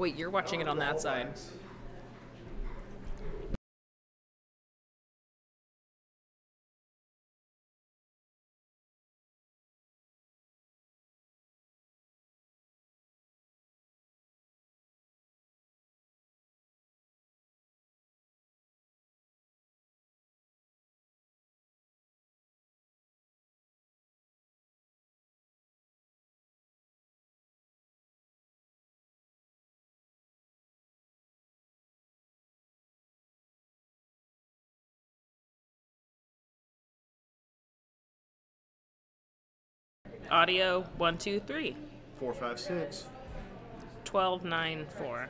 wait, you're watching it on that side. Audio 1, 2, 3. 4, 5, 6. 12, 9, 4.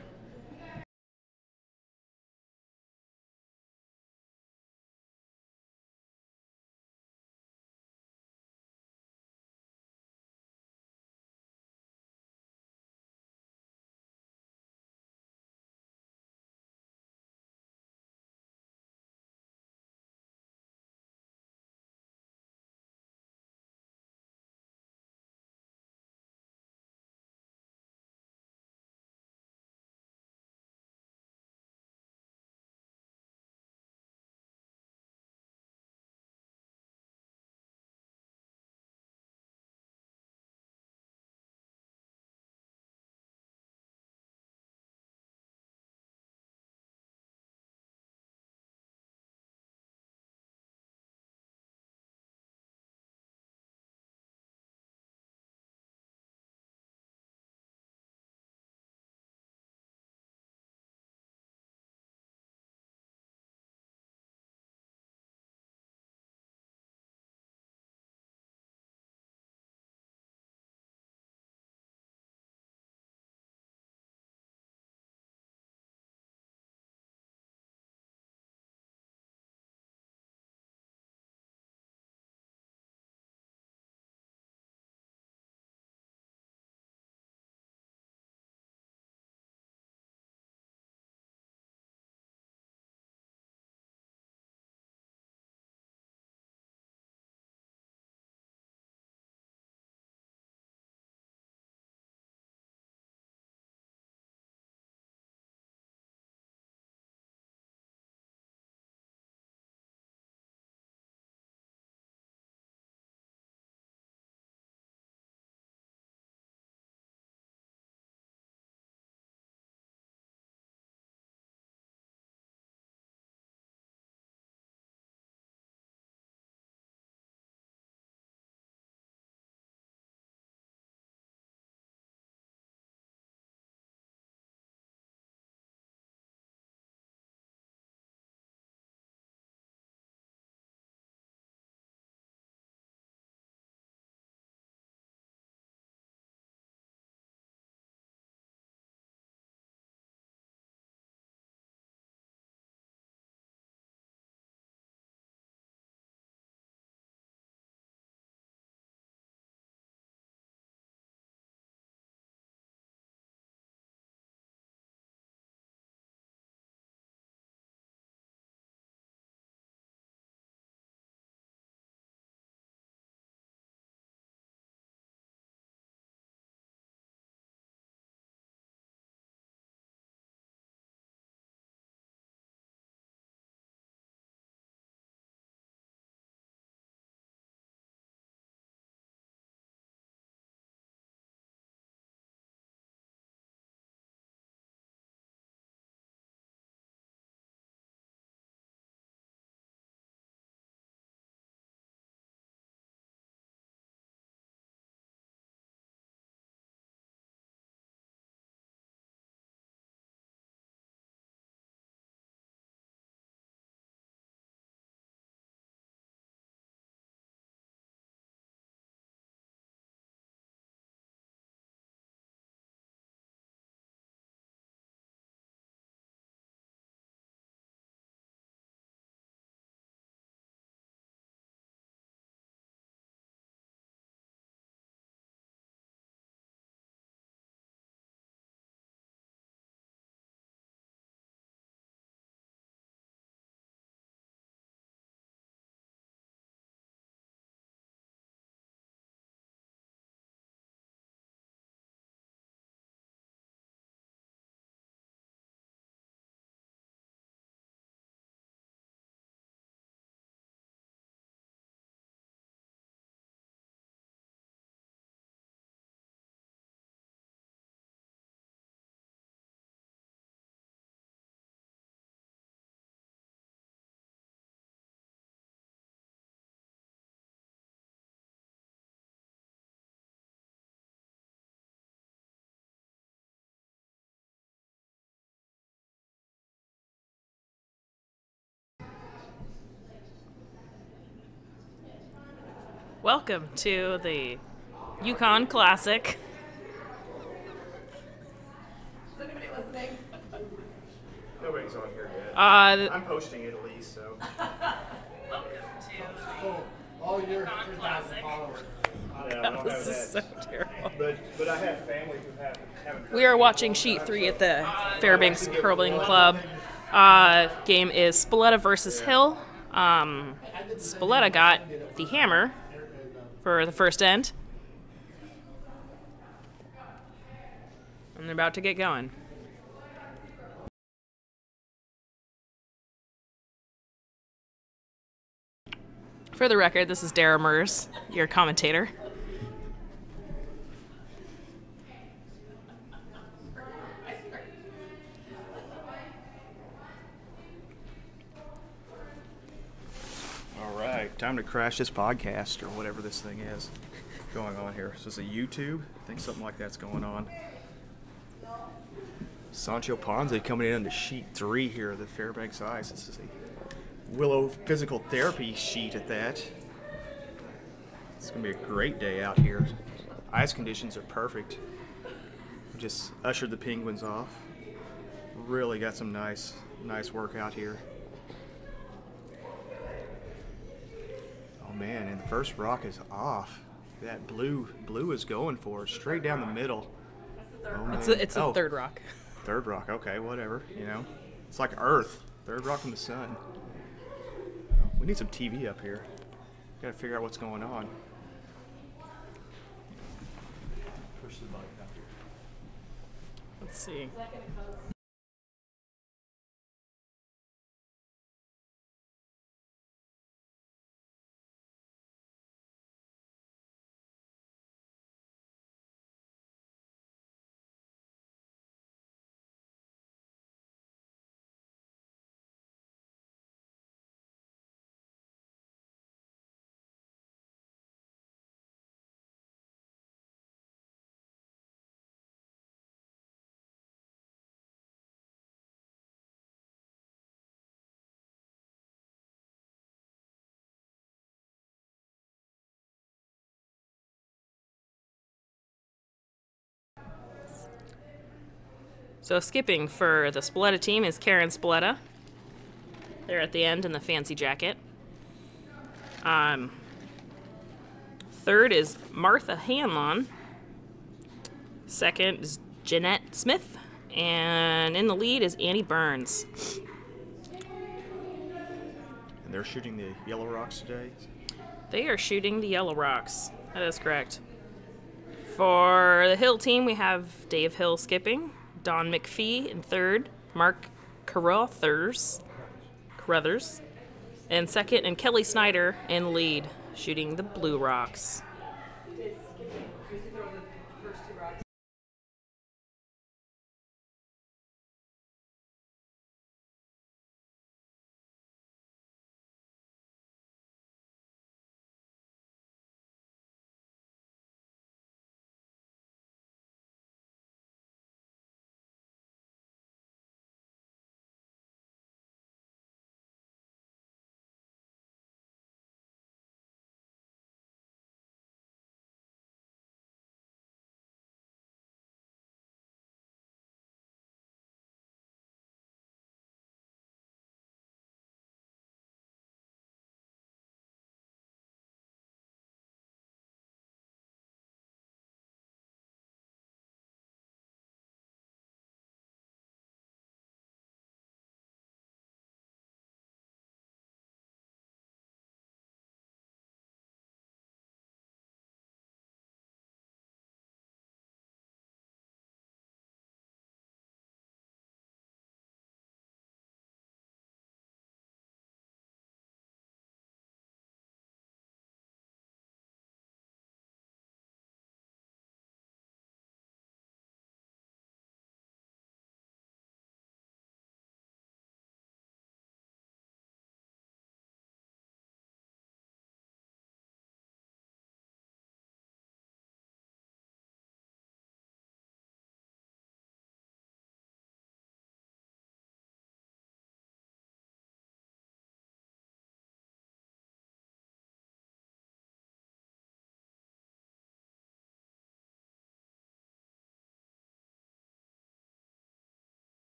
Welcome to the Yukon Classic. Is anybody listening? Nobody's on here yet. Uh, I'm posting it at least, so. Welcome to Oh, all your Yukon 3,000 Classic. followers. Yeah, we don't This have is so that. terrible. But I have family who haven't. We are watching Sheet 3 at the Fairbanks Curling Club. Game is Spaleta versus Hill. Spaleta got the hammer for the first end. And they're about to get going. For the record, this is Dara Mers, your commentator. All right, time to crash this podcast or whatever this thing is going on here. So it's a YouTube. I think something like that's going on. Sancho Ponce coming in into sheet 3 here of the Fairbanks Ice. This is a Willow physical therapy sheet at that. It's gonna be a great day out here. Ice conditions are perfect. Just ushered the Penguins off. Really got some nice work out here. Oh man, and the first rock is off. That blue is going for it, straight down the middle. Oh, man. It's the third rock. Third rock, okay, whatever, It's like Earth, third rock from the sun. We need some TV up here. Gotta figure out what's going on. Push the button up here. Let's see. So skipping for the Spaleta team is Karen Spaleta. They're at the end in the fancy jacket. Third is Martha Hanlon. Second is Jeanette Smith. And in the lead is Annie Burns. And they're shooting the Yellow Rocks today. They are shooting the Yellow Rocks. That is correct. For the Hill team, we have Dave Hill skipping, Don McPhee in third, Mark Carruthers, in second, and Kelly Snyder in lead, shooting the Blue Rocks.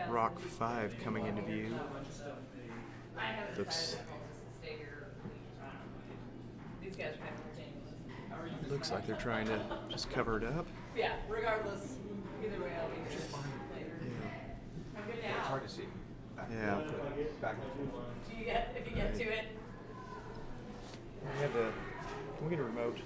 Rock 5 coming into view. Looks like they're trying to just cover it up. Yeah, regardless. Either way, I'll be here later. Yeah. It's hard to see. Yeah. Back and forth. If you get to it. We have the. Can we get a remote?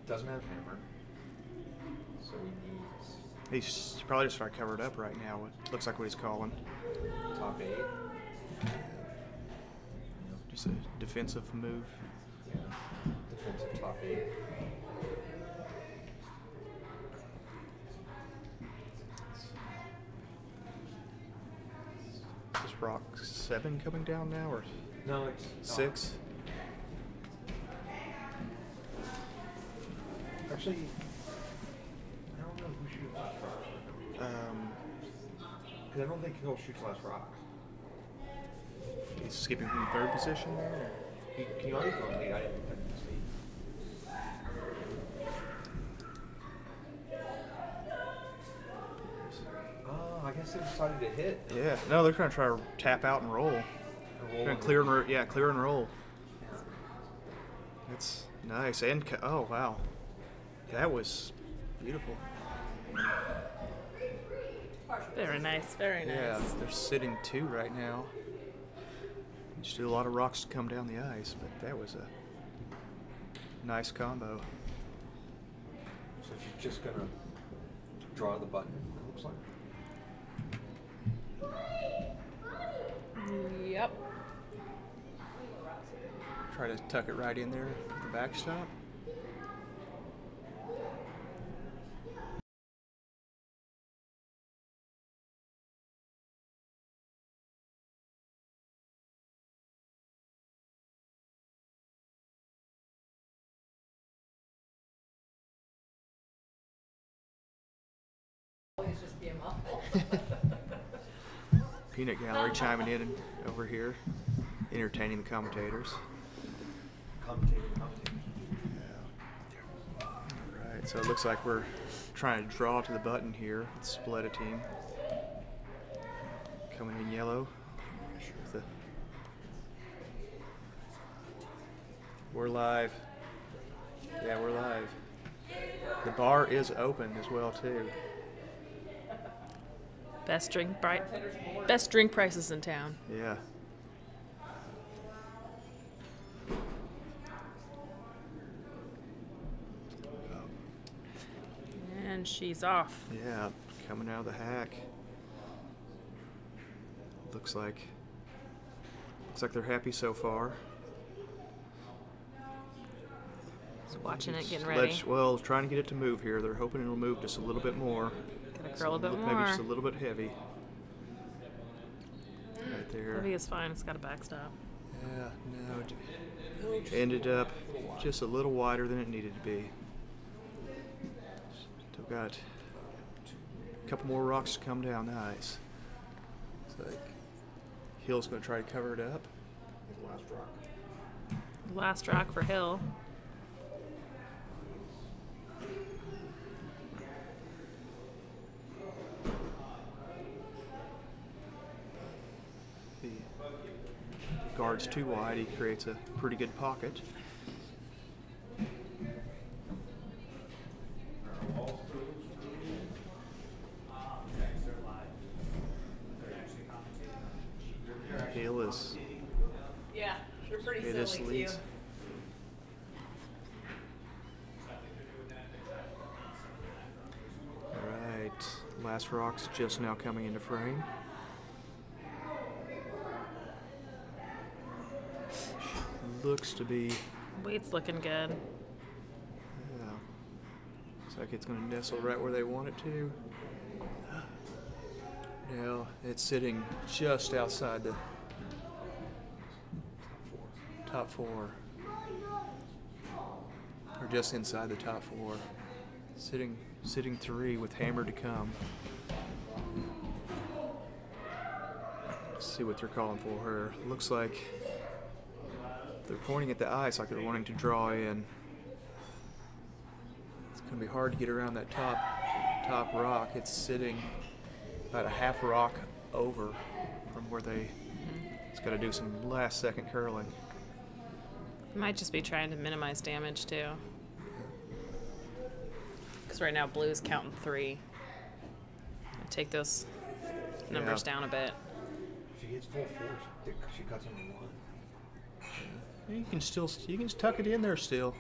Doesn't have hammer. So he needs He's probably just trying to cover it up right now. It looks like what he's calling. top 8. Just a defensive move. Yeah. Defensive top 8. Is Rock 7 coming down now, or No, it's 6? Actually, I don't know who shoots last rock. Because I don't think he'll shoot last rock. He's skipping from third position there. He already go in lead. I didn't see. Oh, I guess they decided to hit. Yeah, no, they're going to try to tap out and roll. They're going to clear and clear and roll. Yeah. That's nice. And oh wow, that was beautiful. Very nice, very nice. Yeah, they're sitting 2 right now. Still a lot of rocks to come down the ice, but that was a nice combo. So she's just gonna draw the button, it looks like. Yep. Try to tuck it right in there at the backstop. Always just be a muffle. Peanut Gallery chiming in over here, entertaining the commentators. Commentating. Yeah. Alright, so it looks like we're trying to draw to the button here. It's Spaleta team. Coming in yellow. We're live. Yeah, we're live. The bar is open as well too. Best drink prices in town. Yeah. And she's off. Yeah, coming out of the hack. Looks like they're happy so far. Just watching it, getting ready. Well, trying to get it to move here. They're hoping it'll move just a little bit more. Gotta curl a bit more. Maybe just a little bit heavy. Right there. Heavy is fine. It's got a backstop. Yeah, no. It ended up just a little wider than it needed to be. Still got a couple more rocks to come down. Nice. It's like Hill's going to try to cover it up. Last rock. Last rock for Hill. The guard's too wide. He creates a pretty good pocket. Hill is. Yeah, you're pretty It is silly leads. too. Alright, last rock's just now coming into frame. Looks to be, Weight's looking good. yeah, looks like it's going to nestle right where they want it to. Now it's sitting just outside the top four, or just inside the top four. Sitting 3 with hammer to come. Let's see what they're calling for her. Looks like they're pointing at the ice like they're wanting to draw in. It's going to be hard to get around that top rock. It's sitting about a half rock over from where it's got to do some last second curling. Might just be trying to minimize damage too. Because right now Blue's counting 3. Take those numbers down a bit. She hits full force. She cuts into 1. You can tuck it in there still.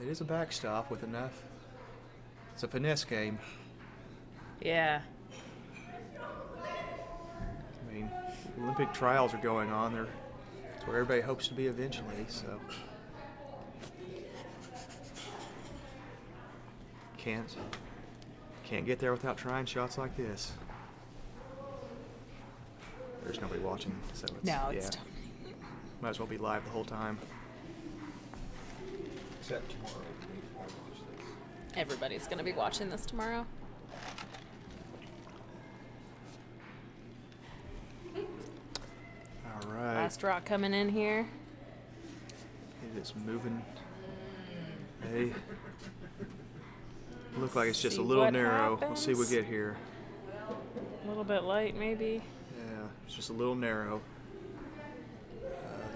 It is a backstop with enough. It's a finesse game. Yeah. I mean, Olympic trials are going on. It's where everybody hopes to be eventually. So can't get there without trying shots like this. There's nobody watching, so it's might as well be live the whole time. Except tomorrow. I watch this. Everybody's going to be watching this tomorrow. All right. Last rock coming in here. It is moving. Hey. Look like it's just See a little what narrow. We'll see what we happens. get here. A little bit light, maybe. Yeah, it's just a little narrow.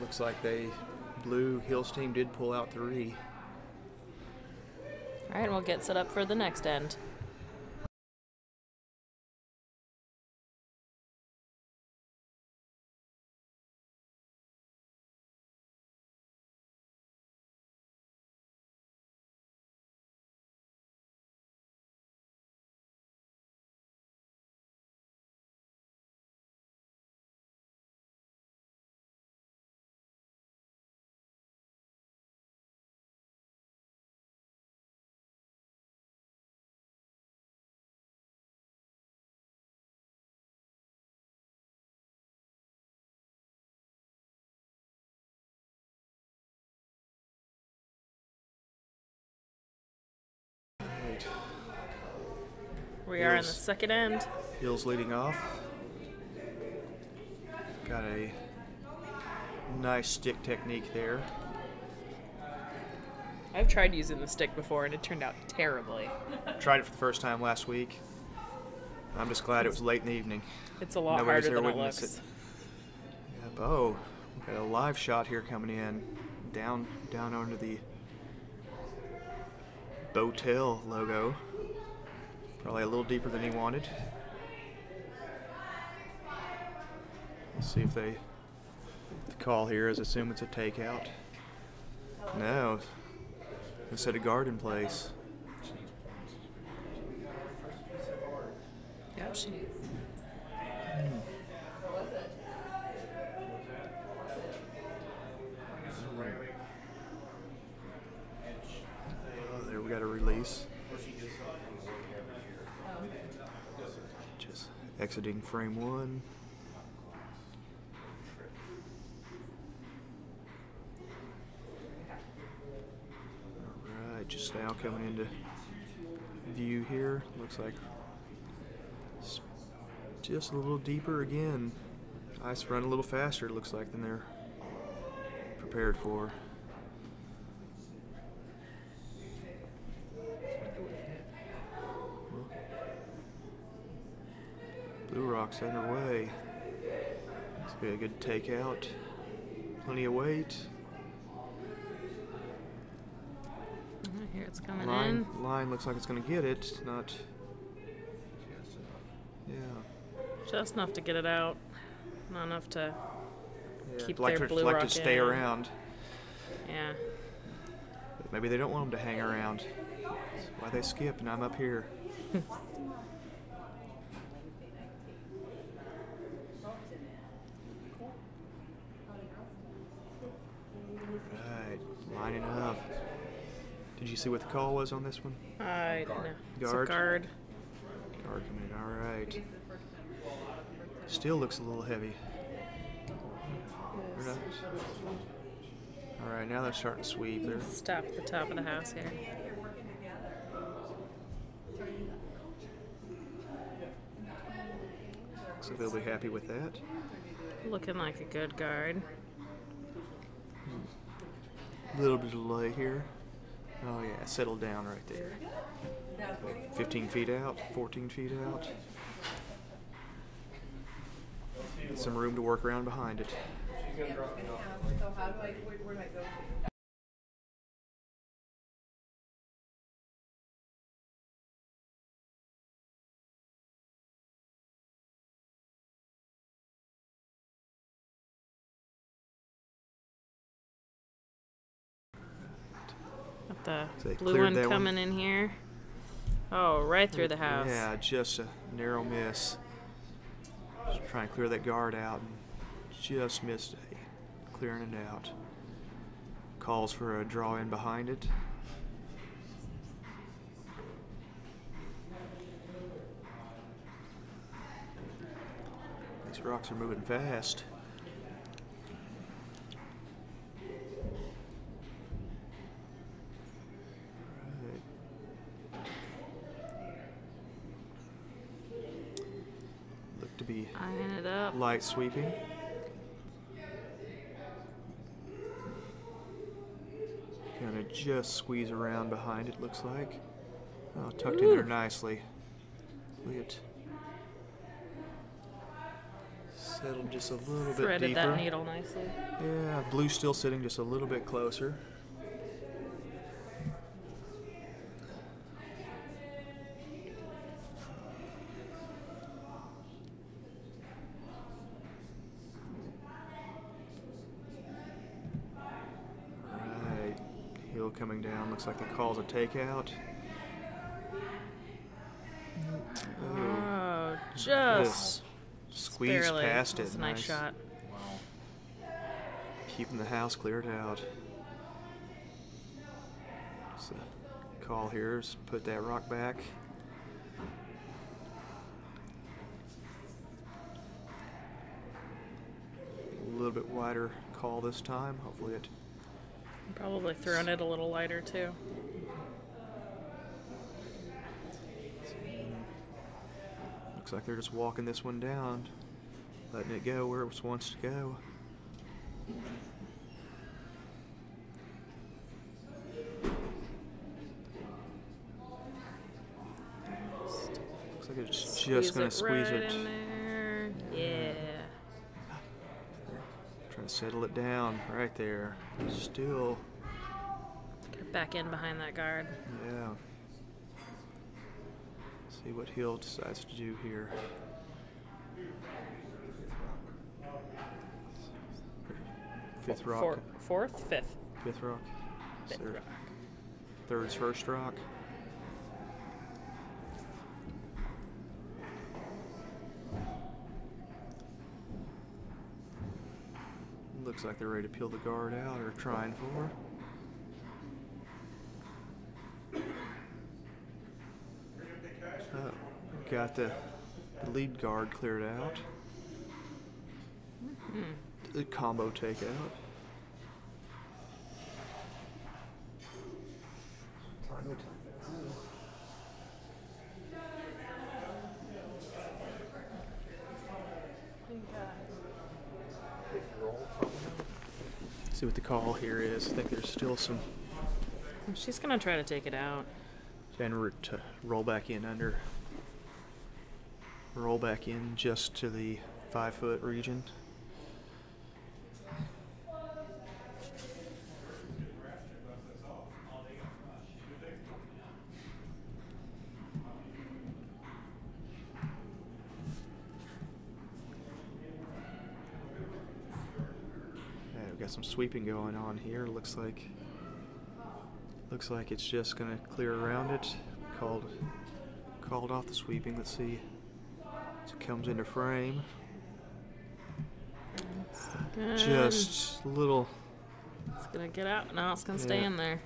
Looks like Blue Hills team did pull out 3. All right, we'll get set up for the next end. Right. We are in the Hills. second end. Hills leading off. Got a nice stick technique there. I've tried using the stick before and it turned out terribly. Tried it for the first time last week. I'm just glad it was late in the evening. It's a lot Nobody's harder there than it witness looks. it. Yep. Oh, we got a live shot here coming in. Down under the Botel logo. Probably a little deeper than he wanted. Let's see if the call here is assume it's a takeout. No. They set a guard in place. Yep, she Exiting frame 1. Alright, just now coming into view here. Looks like it's just a little deeper again. Ice run a little faster, it looks like, than they're prepared for. Blue rock's underway. This will be a good takeout. Plenty of weight. Here it's coming in. Line looks like it's going to get it. Not. Yeah. Just enough to get it out. Not enough to keep like their to, blue like rock to stay in. around. Yeah. But maybe they don't want them to hang around. That's why they skip, and I'm up here. Right, lining up. Did you see what the call was on this one? No. It's a Guard? guard. Guard coming in, all right. Still looks a little heavy. All right, now they're starting to sweep. They're Stop at the top of the house here. so they'll be happy with that. Looking like a good guard. A little bit of delay here. Oh yeah, settled down right there. 15 feet out, 14 feet out. Some room to work around behind it. So how do I, where do I go to? Got the So they blue cleared one that one. coming in here. Oh, right through the house. Yeah, just a narrow miss. Just trying to clear that guard out and just missed clearing it out. Calls for a draw in behind it. These rocks are moving fast. Look to be Eyeing it up. light sweeping. Kind of just squeeze around behind it, looks like. Oh, tucked in there nicely. Look at settled just a little bit Threaded deeper. that needle nicely. Yeah, blue's still sitting just a little bit closer. Right, heel coming down. Looks like the call's a takeout. Oh, just Squeeze barely. past That's it. a nice shot. Keeping the house cleared out. So, call here is put that rock back. A little bit wider call this time. Hopefully it. Probably throwing it a little lighter too. Looks like they're just walking this one down, letting it go where it wants to go. Looks like it's just going to squeeze right it. in there. Yeah. Trying to settle it down right there. Still, Get back in behind that guard. yeah. See what Hill decides to do here. Fifth rock. Fourth? Fifth. Fifth rock. Fifth Third. rock. Third's first rock. Looks like they're ready to peel the guard out, or trying for. Oh, got the The lead guard cleared out. The combo takeout. Time to time. Hit and roll, probably. See what the call here is. I think there's still some. She's gonna try to take it out. And to roll back in under. Roll back in just to the 5-foot region. Yeah, we've got some sweeping going on here. Looks like it's just gonna clear around it. Called off the sweeping. Let's see. As it comes into frame. Good. Just a little. It's gonna get out. No, it's gonna stay Yeah. in there.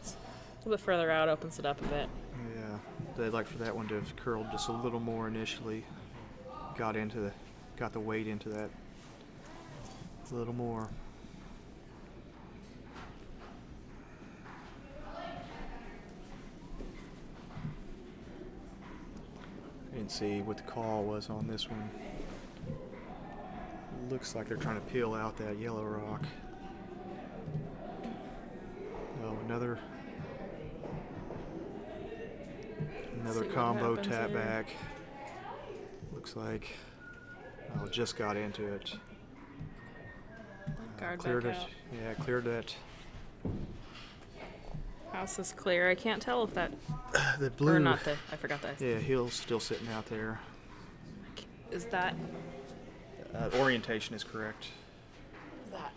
A little bit further out opens it up a bit. Yeah, I'd like for that one to have curled just a little more initially. Got the weight into that a little more. I didn't see what the call was on this one. Looks like they're trying to peel out that yellow rock. Oh, another See what combo happens tap here. back. Looks like just got into it. Guard Cleared back it. out. Yeah, cleared that. House is clear. I can't tell if that The blue. or not the. I forgot that. Yeah, heel's still sitting out there. Is that Orientation is correct. that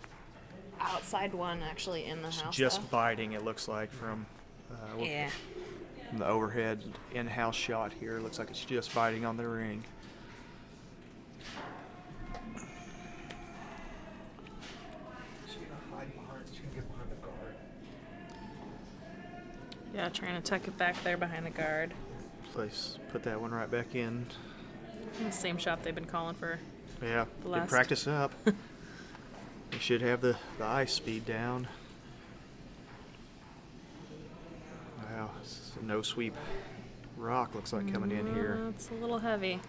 outside one actually in the It's house? just though? biting, it looks like, from Yeah. from the overhead in-house shot here. Looks like it's just biting on the ring. She's gonna hide behind. She's gonna get behind the guard. Yeah, trying to tuck it back there behind the guard. Put that one right back in. The same shot they've been calling for. Yeah, The good last- practice up. They should have the ice speed down. Wow, this is a no sweep rock looks like coming in here. It's a little heavy.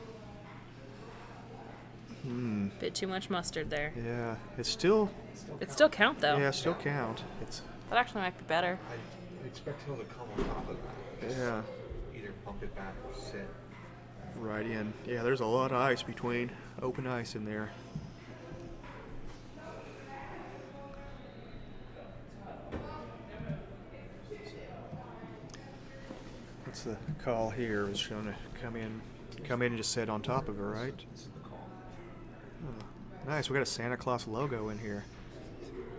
Bit too much mustard there. Yeah, it's still, It still count though. yeah, still count. It's, That actually might be better. I expect him to come on top of that. yeah, Either pump it back or sit. right in. Yeah, there's a lot of ice between, open ice in there. What's the call here? Is going to come in and just sit on top of her, right? This is the call. Oh, nice. We got a Santa Claus logo in here.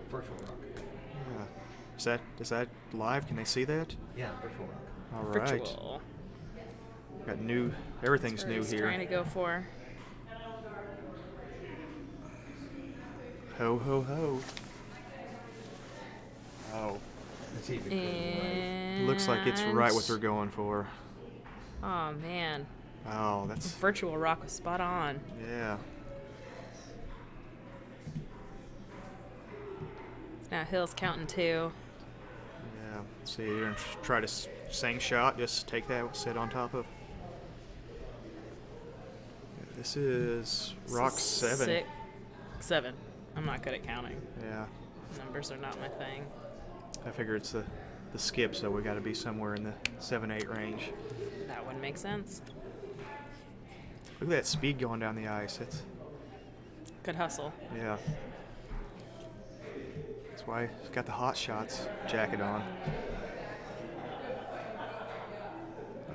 Virtual rock. Yeah. Is that live? Can they see that? Yeah, virtual rock. All right. Virtual. Got new. Everything's That's what new he's here. trying to go for. Ho ho ho. Oh, Let's see if it goes away. And looks like it's right what they're going for. Oh man, Oh, that's virtual rock was spot on. yeah. Now Hill's counting two. Yeah. See, you're gonna try to same shot. Just take that, sit on top of. This is rock 7. 6, 7. I'm not good at counting. Yeah. Numbers are not my thing. I figure it's the skip, so we got to be somewhere in the 7-8 range. That would make sense. Look at that speed going down the ice. It's Good hustle. yeah. That's why he's got the hot shots jacket on.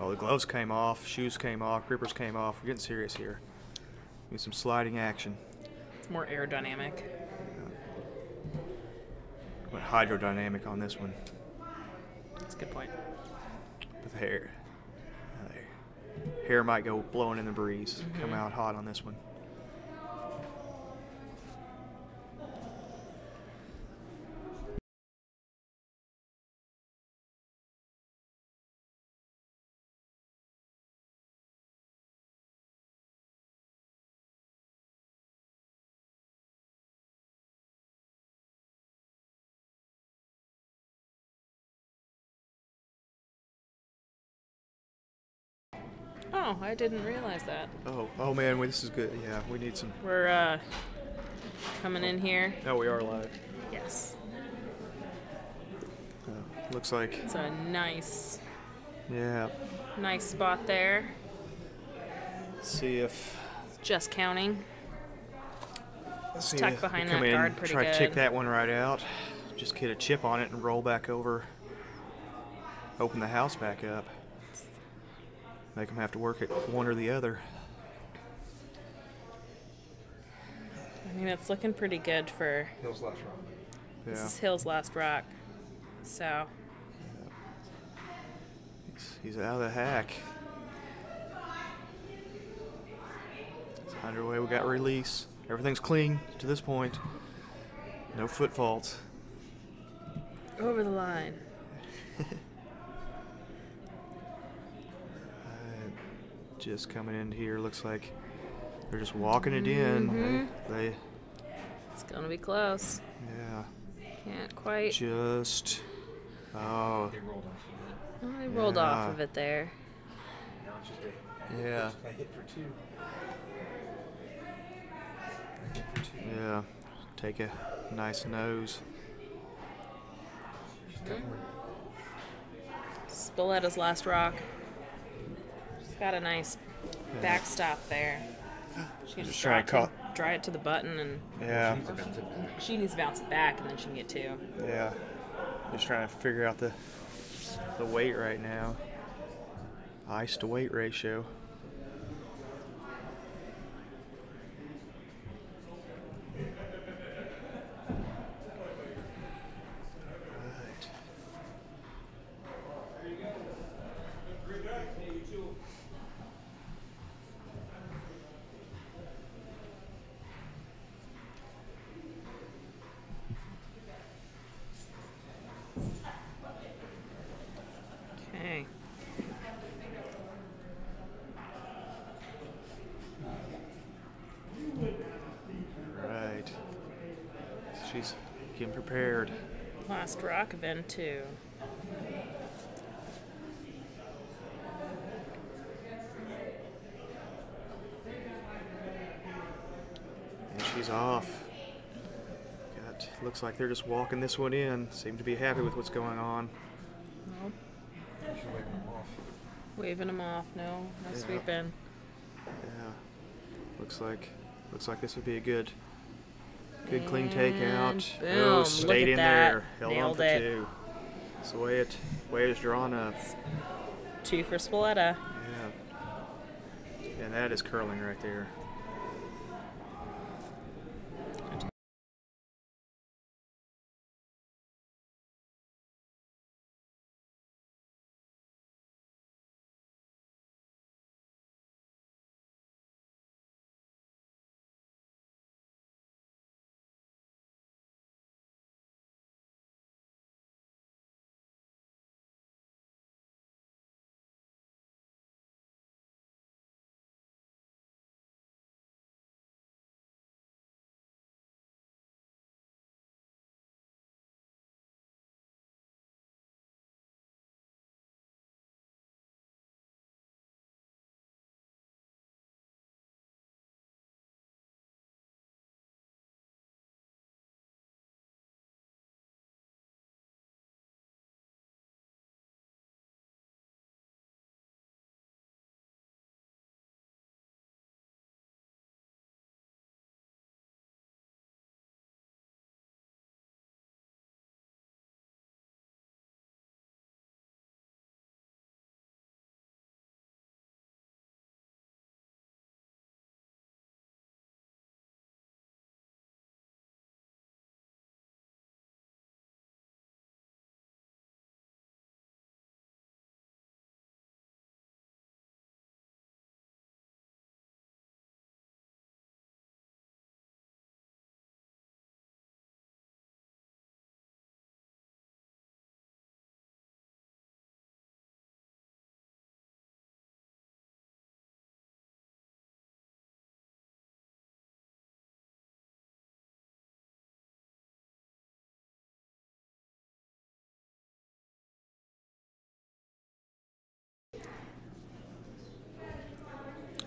Oh, the gloves came off, shoes came off, grippers came off. We're getting serious here. Need some sliding action. It's more aerodynamic. Went hydrodynamic on this one. That's a good point. But the hair might go blowing in the breeze. Come out hot on this one. Oh, I didn't realize that. Oh man, this is good. Yeah, we need some. We're coming in here. Oh, we are live. Yes. Looks like. It's a nice Yeah. spot there. Let's see if. Just counting. Let's see Tuck if behind we come that in, guard pretty try to good. kick that one right out. Just get a chip on it and roll back over. Open the house back up. Make them have to work at one or the other. I mean, it's looking pretty good for. Hill's last round. This Yeah. is Hill's last rock. So. He's out of the hack. It's underway. We got release. Everything's clean to this point. No foot faults. Over the line. Just coming in here. Looks like they're just walking it in. They It's going to be close. yeah. Can't quite. Just. Oh. They rolled off of it. Oh, they rolled off of it there. Now it's just a Yeah. hit for two. A hit for two. Yeah. Take a nice nose. Spaleta's last rock. She's got a nice backstop there. She can Just just trying to dry it to the button, and Yeah. Needs to bounce it back. she needs to bounce it back, and then she can get two. Yeah. Just trying to figure out the weight right now. Ice to weight ratio. Right. Okay. Right. She's getting prepared. Last rock of N2. And she's off. Looks like they're just walking this one in. Seem to be happy with what's going on. Nope. She's waving them off. Waving them off. No Yeah. sweeping. Yeah. Looks like this would be a good clean takeout. boom, Oh, look stayed at in that. there. Held on Nailed for it. two. That's the way it's drawn up. Two for Spaleta. Yeah. And that is curling right there.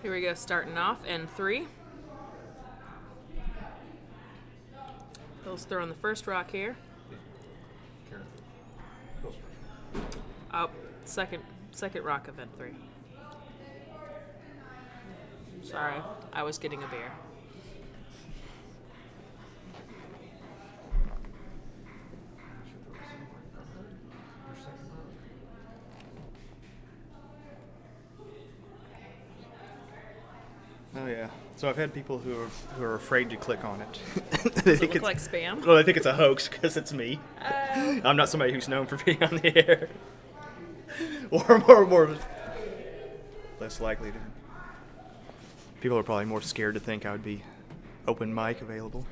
Here we go, starting off in 3. Hill's throwing the first rock here. Karen. Goes first. Oh, second rock of N3. Sorry, I was getting a beer. Your second round. Oh yeah. So I've had people who are afraid to click on it. They Does it think look it's- like spam? Well, I think it's a hoax because it's me. I'm not somebody who's known for being on the air. or more less likely to. People are probably more scared to think I would be open mic available.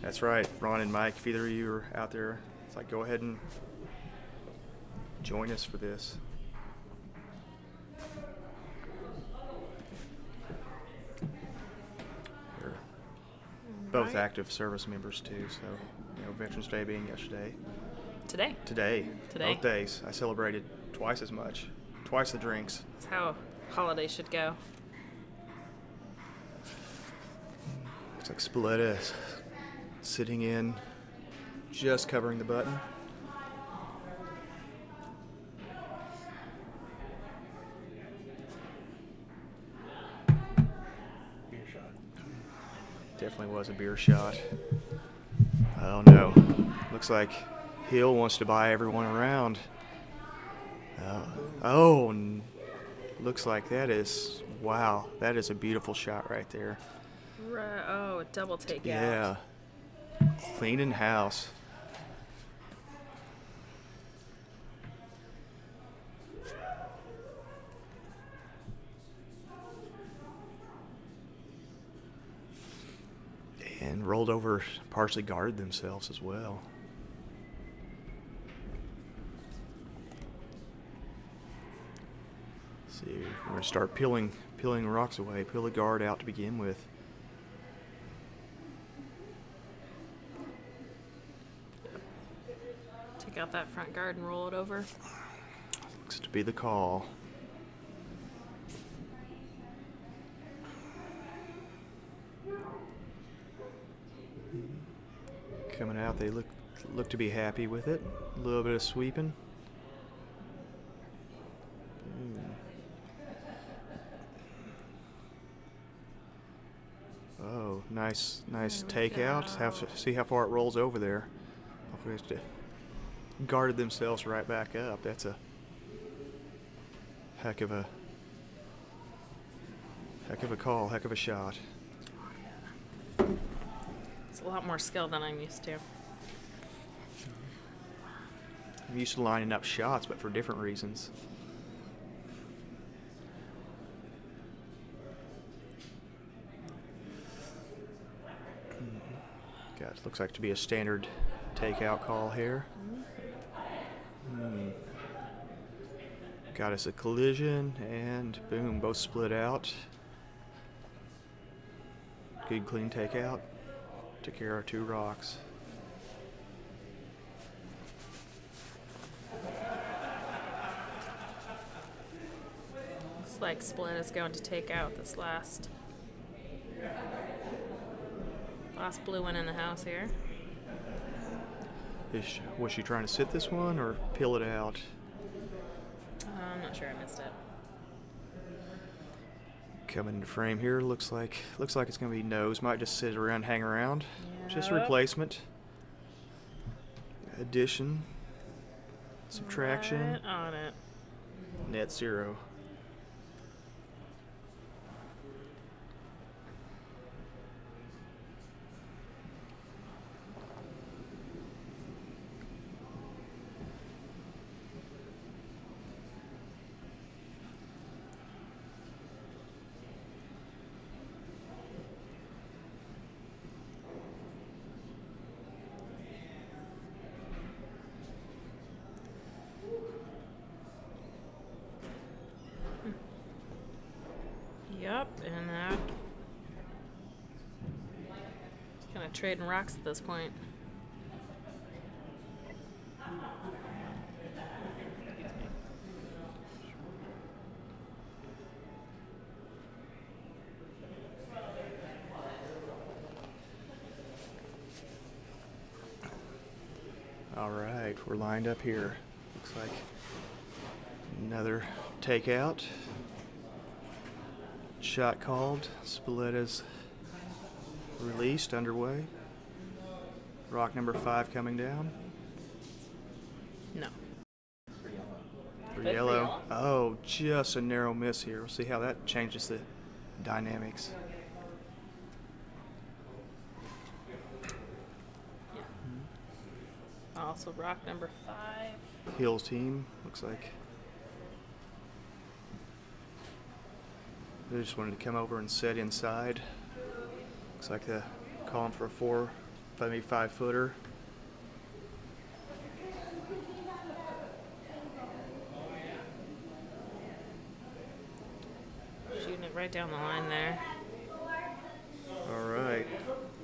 That's right, Ron and Mike. If either of you are out there, it's like go ahead and join us for this. We're both Right. active service members too, so Veterans Day being yesterday. Today. Today. Today. Both days. I celebrated twice as much. Twice the drinks. That's how holidays should go. Looks like Spaleta is sitting in, just covering the button. Beer shot. Definitely was a beer shot. Oh no. Looks like Hill wants to buy everyone around. And looks like that is, wow, that is a beautiful shot right there. Right. Oh, a double takeout. Yeah. Cleaning house. And rolled over, partially guarded themselves as well. See, we're gonna start peeling rocks away. Peel the guard out to begin with. Take out that front guard and roll it over. Looks to be the call. Coming out, they look to be happy with it. A little bit of sweeping. Oh, nice There we takeout. go. See how far it rolls over there. Hopefully it's to guarded themselves right back up. That's a heck of a call, heck of a shot. It's a lot more skill than I'm used to. I'm used to lining up shots, but for different reasons. God, it looks like to be a standard takeout call here. Got us a collision, and boom, both split out. Good clean takeout. Took care of 2 rocks. Looks like Spaleta's going to take out this last blue one in the house here. Was she trying to sit this one or peel it out? I'm not sure I missed it. Coming into frame here, looks like it's going to be nose. Might just sit around, hang around. Just a Yep. replacement. Addition. Subtraction. Right on it. Net 0. Yep, and that. Kind of trading rocks at this point. right, we're lined up here. Looks like another takeout. Shot called. Spaleta's released, underway. Rock number 5 coming down. No. For Good for yellow. yellow. Oh, just a narrow miss here. We'll see how that changes the dynamics. Also rock number 5. Hills team, looks like they just wanted to come over and set inside. Looks like they're calling for a 4, maybe 5-footer. Shooting it right down the line there. All right.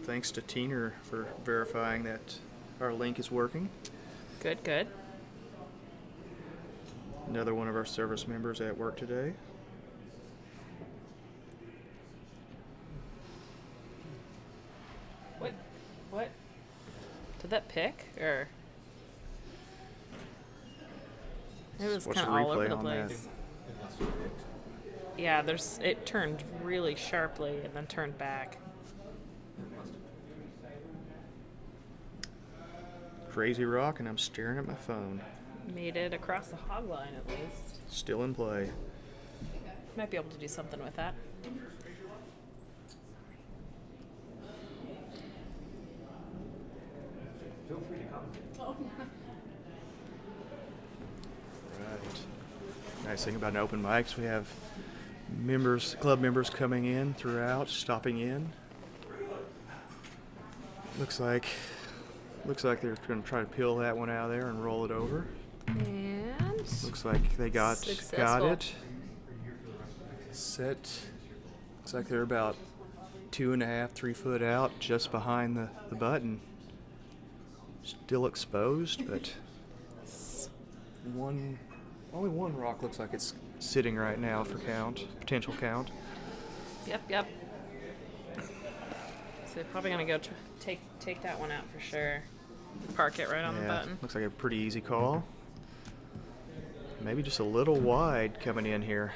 Thanks to Teener for verifying that our link is working. Good, good. Another one of our service members at work today. What? Did that pick or? It was Watch kind the of all over replay the on that. place. Yeah, it turned really sharply and then turned back. Crazy rock, and I'm staring at my phone. Made it across the hog line at least. Still in play. Might be able to do something with that. Feel free to comment. Right. Nice thing about an open mics, we have club members coming in throughout, stopping in. Looks like they're going to try to peel that one out of there and roll it over. And Looks like they got Successful. it. Set. Looks like they're about 2.5, 3 foot out, just behind the button. Still exposed, but only one rock looks like it's sitting right now for potential count. Yep. So they're probably gonna go take that one out for sure. Park it right on the button. Looks like a pretty easy call. Maybe just a little wide coming in here.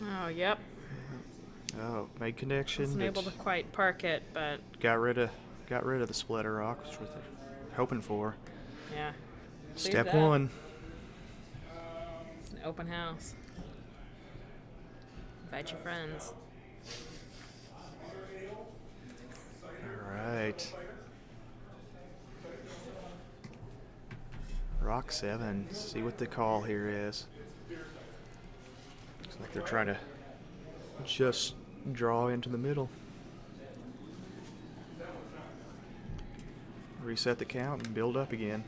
Oh, yep. Oh, made connection. Wasn't but able to quite park it, but got rid of the splitter rock, which was what they're hoping for. yeah. Step that. 1. It's an open house. Invite your friends. All right. Rock 7. See what the call here is. Looks like they're trying to just draw into the middle. Reset the count and build up again.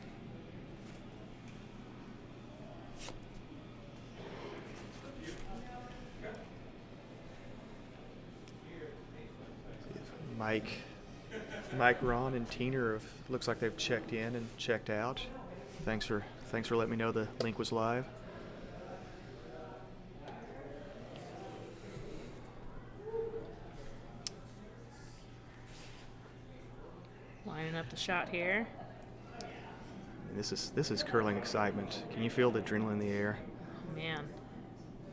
Mike, Ron, and Teener looks like they've checked in and checked out. Thanks for letting me know the link was live. Lining up the shot here. This is curling excitement. Can you feel the adrenaline in the air? Man,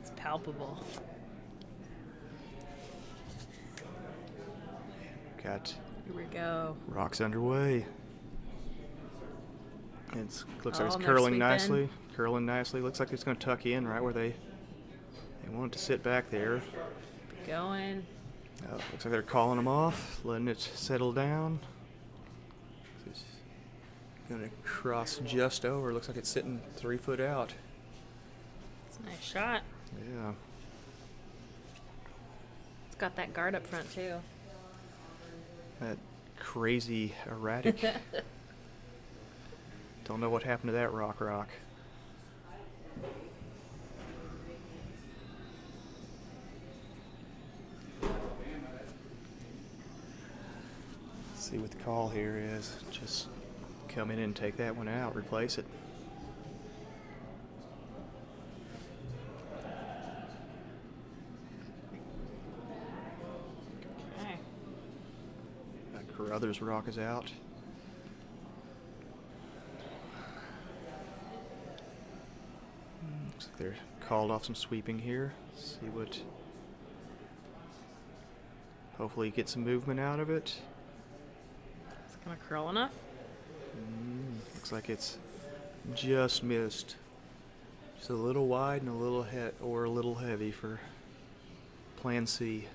it's palpable. Got Here we go. rocks underway. Looks like it's and they're curling sweeping. nicely. Curling nicely. Looks like it's going to tuck in right where they want it to sit back there. Going. Oh, looks like they're calling them off, letting it settle down. It's going to cross just over. Looks like it's sitting 3 foot out. It's a nice shot. Yeah. It's got that guard up front too. That crazy erratic. Don't know what happened to that rock. See what the call here is. Just come in and take that one out, replace it. Okay. Carruthers rock is out. they're called off some sweeping here. See what. Hopefully get some movement out of it. It's gonna curl enough. Looks like it's just missed. Just a little wide and a little a little heavy for Plan C.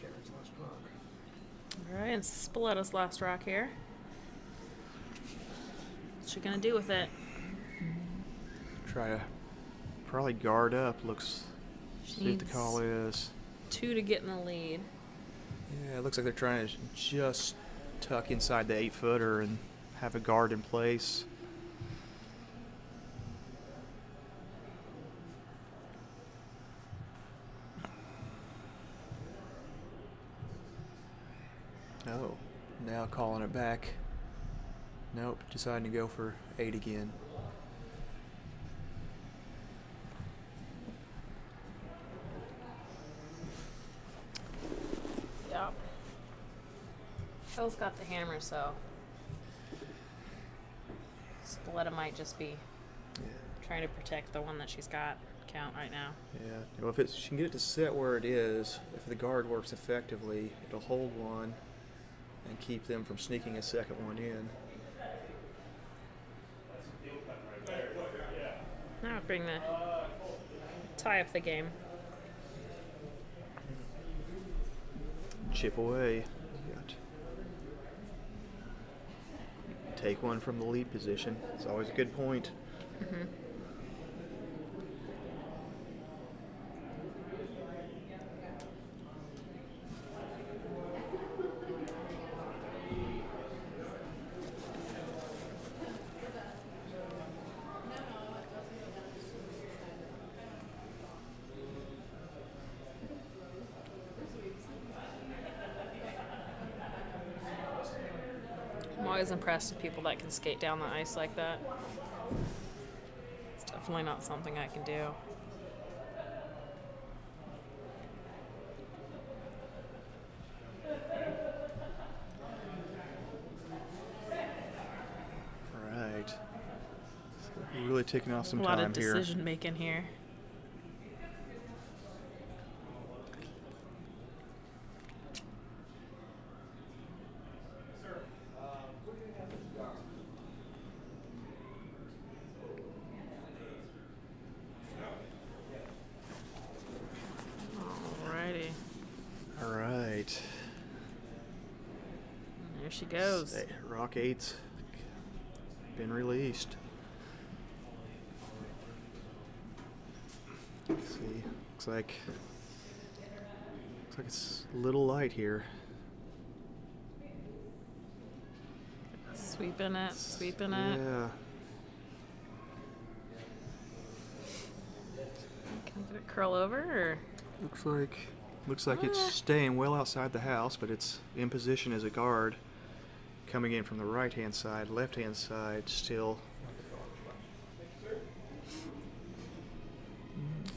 Karen's last rock. All right, it's Spaleta's last rock here. What's she gonna do with it? Try to probably guard up. Looks. She See what the needs call is. 2 to get in the lead. Yeah, it looks like they're trying to just tuck inside the 8-footer and have a guard in place. Oh, now calling it back. Nope, deciding to go for 8 again. Yep. Phil's got the hammer, so Spaleta might just be trying to protect the one that she's got count right now. Yeah, well, if she can get it to sit where it is, if the guard works effectively, it'll hold one and keep them from sneaking a second one in. Now bring the tie up the game. Chip away. Got take one from the lead position. It's always a good point. Mm-hmm. I'm always impressed with people that can skate down the ice like that. It's definitely not something I can do. All right. So we're really taking off some A lot time of here. decision making here. Alrighty. All right. There she goes. Rock 8's been released. Let's see. Looks like it's a little light here. Sweeping it, sweeping it. Yeah. Can I get it curl over or? Looks like it's staying well outside the house, but it's in position as a guard. Coming in from the right-hand side, left-hand side, still.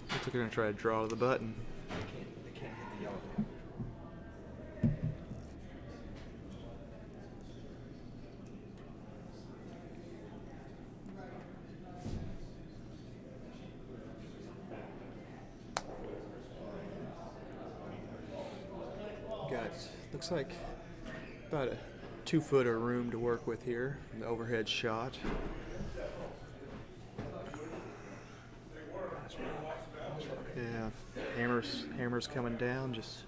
Looks like they're gonna try to draw to the button. They can't hit the yellow. Got, looks like about a 2-footer room to work with here from the overhead shot. Yeah, hammer's coming down. Just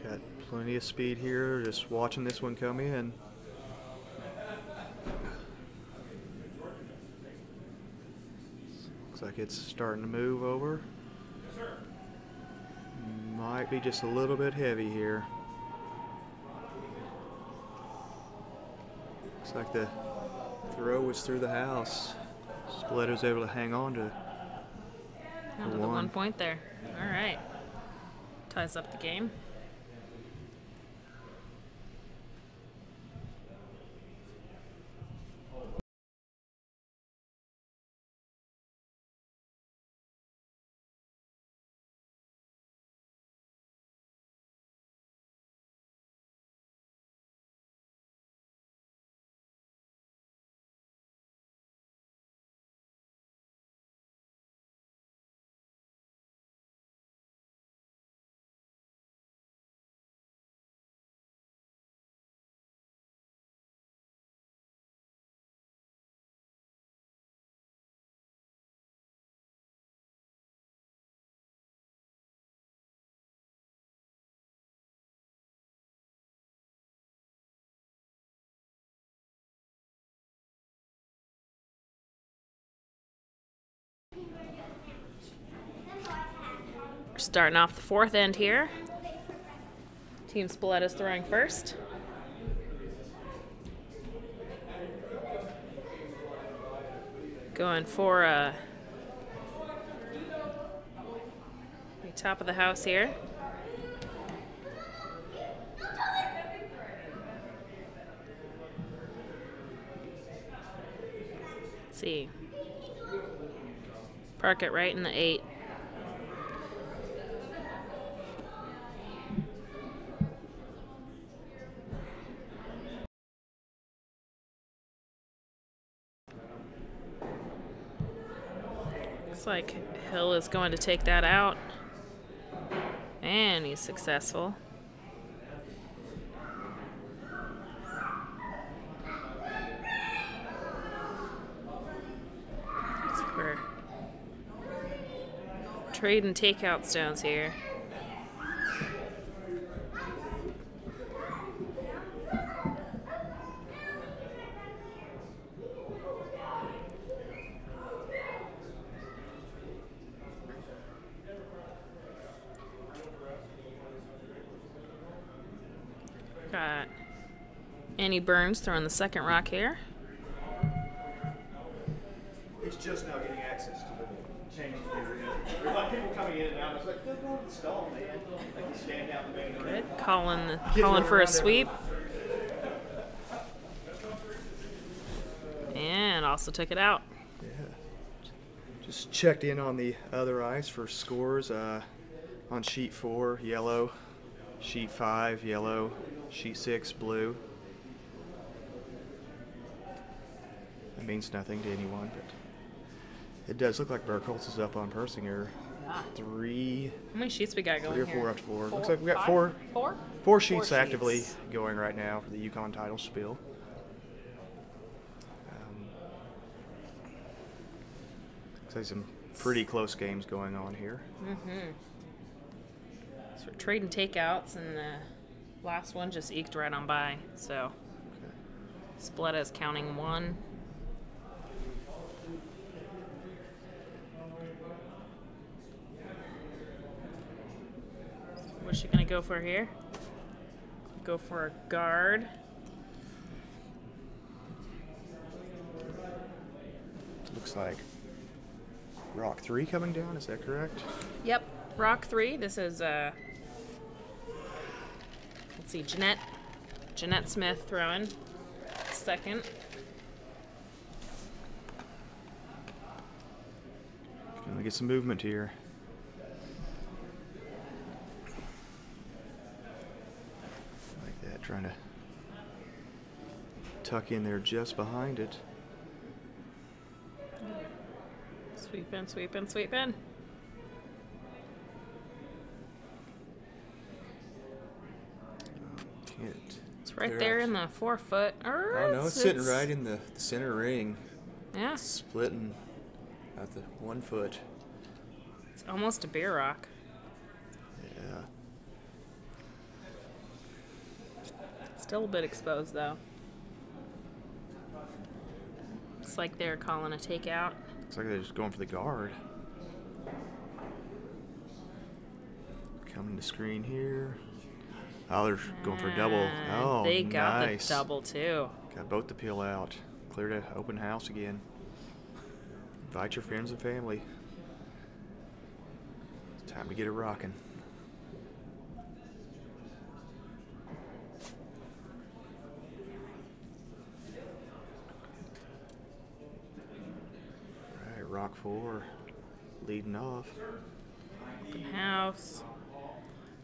got plenty of speed here. Just watching this one come in. Looks like it's starting to move over. Might be just a little bit heavy here. Looks like the throw was through the house. Spaleta was able to hang on to Another 1 point there. All right. Ties up the game. We're starting off the fourth end here. Team Spaleta's throwing first. Going for the top of the house here. Let's see. Park it right in the 8. Looks like Hill is going to take that out. And he's successful. We're trading takeout stones here. Got Annie Burns throwing the second rock here. It's just now getting access to the changing area. There's a lot of people coming in and out. It's like, they're going to the stall, man. Like, you stand down the main area. Good. Calling for a sweep. And also took it out. Yeah. Just checked in on the other ice for scores. On sheet 4, yellow. Sheet 5, yellow. Sheet 6, blue. That means nothing to anyone, but it does look like Burkholz is up on Persinger. Yeah. 3. How many sheets we got going 3 or here? 4 up to 4. Four, Looks like we got five? 4. Four? 4 sheets Four actively sheets. going right now for the Yukon title spiel. Looks like some pretty close games going on here. Mm-hmm. So we're trading takeouts, and the last one just eked right on by. So Spaleta is counting 1. What's she gonna go for here? Go for a guard. Looks like rock 3 coming down, is that correct? Yep, rock 3. This is let's see, Jeanette Smith throwing second. Gonna get some movement here. Like that, trying to tuck in there just behind it. Sweep in, sweep in, sweep in. Can't. It's right clear there out. in the 4 foot. Oh no, it's sitting right in the center ring. Yeah, Splitting at the 1 foot. it's almost a beer rock. Yeah. Still a bit exposed though. It's like they're calling a takeout. Looks like they're just going for the guard. Coming to screen here. Oh, they're going for a double. And Oh, they got nice. the double too. Got both to peel out. Cleared an open house again. Invite your friends and family. It's time to get it rocking. All right, rock 4 leading off. Open house.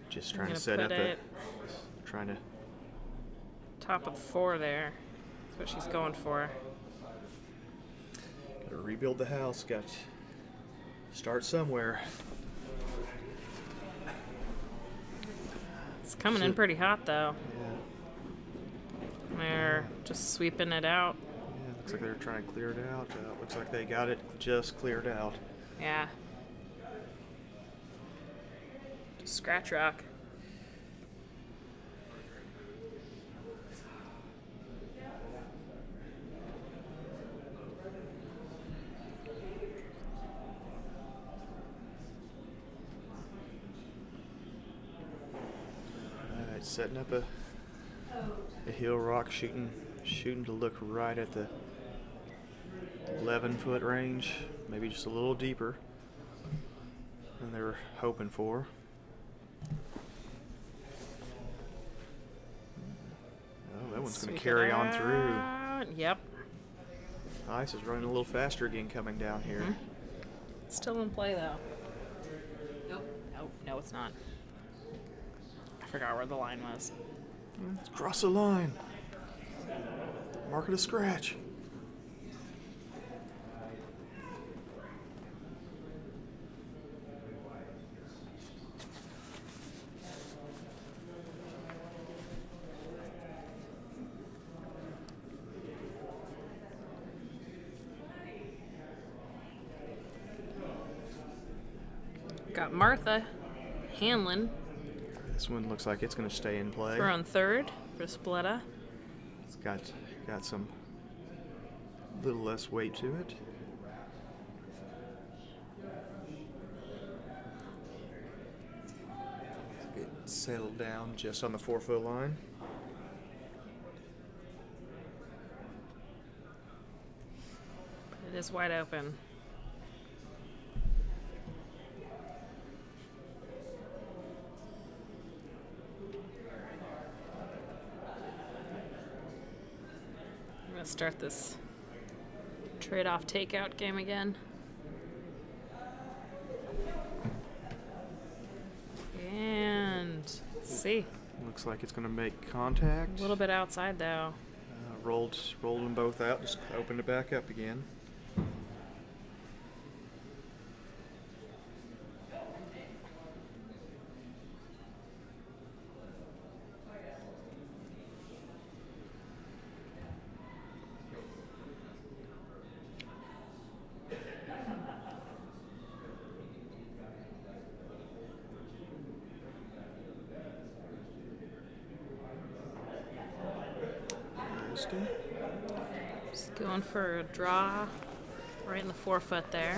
Just I'm trying to gonna set put up it trying to top of 4 there. That's what she's going for. gotta rebuild the house. Got to start somewhere. It's coming in pretty hot though. Yeah. They're just sweeping it out. Yeah, looks like they're trying to clear it out. Looks like they got it just cleared out. Yeah. Just scratch rock. Alright, setting up a hill rock, shooting to look right at the 11-foot range, maybe just a little deeper than they were hoping for. Oh, that one's going to carry on through. Yep. Ice is running a little faster again coming down here. Still in play though. Nope. No, it's not. I forgot where the line was. Let's cross the line. Mark it a scratch. Got Martha Hanlon This one looks like it's going to stay in play. throwing third for Spaleta. It's got some little less weight to it. Get settled down just on the 4-foot line. It is wide open. I'm gonna start this trade-off takeout game again. And let's see. Looks like it's going to make contact. A little bit outside though. Rolled them both out, just opened it back up again. Just going for a draw right in the 4-foot there.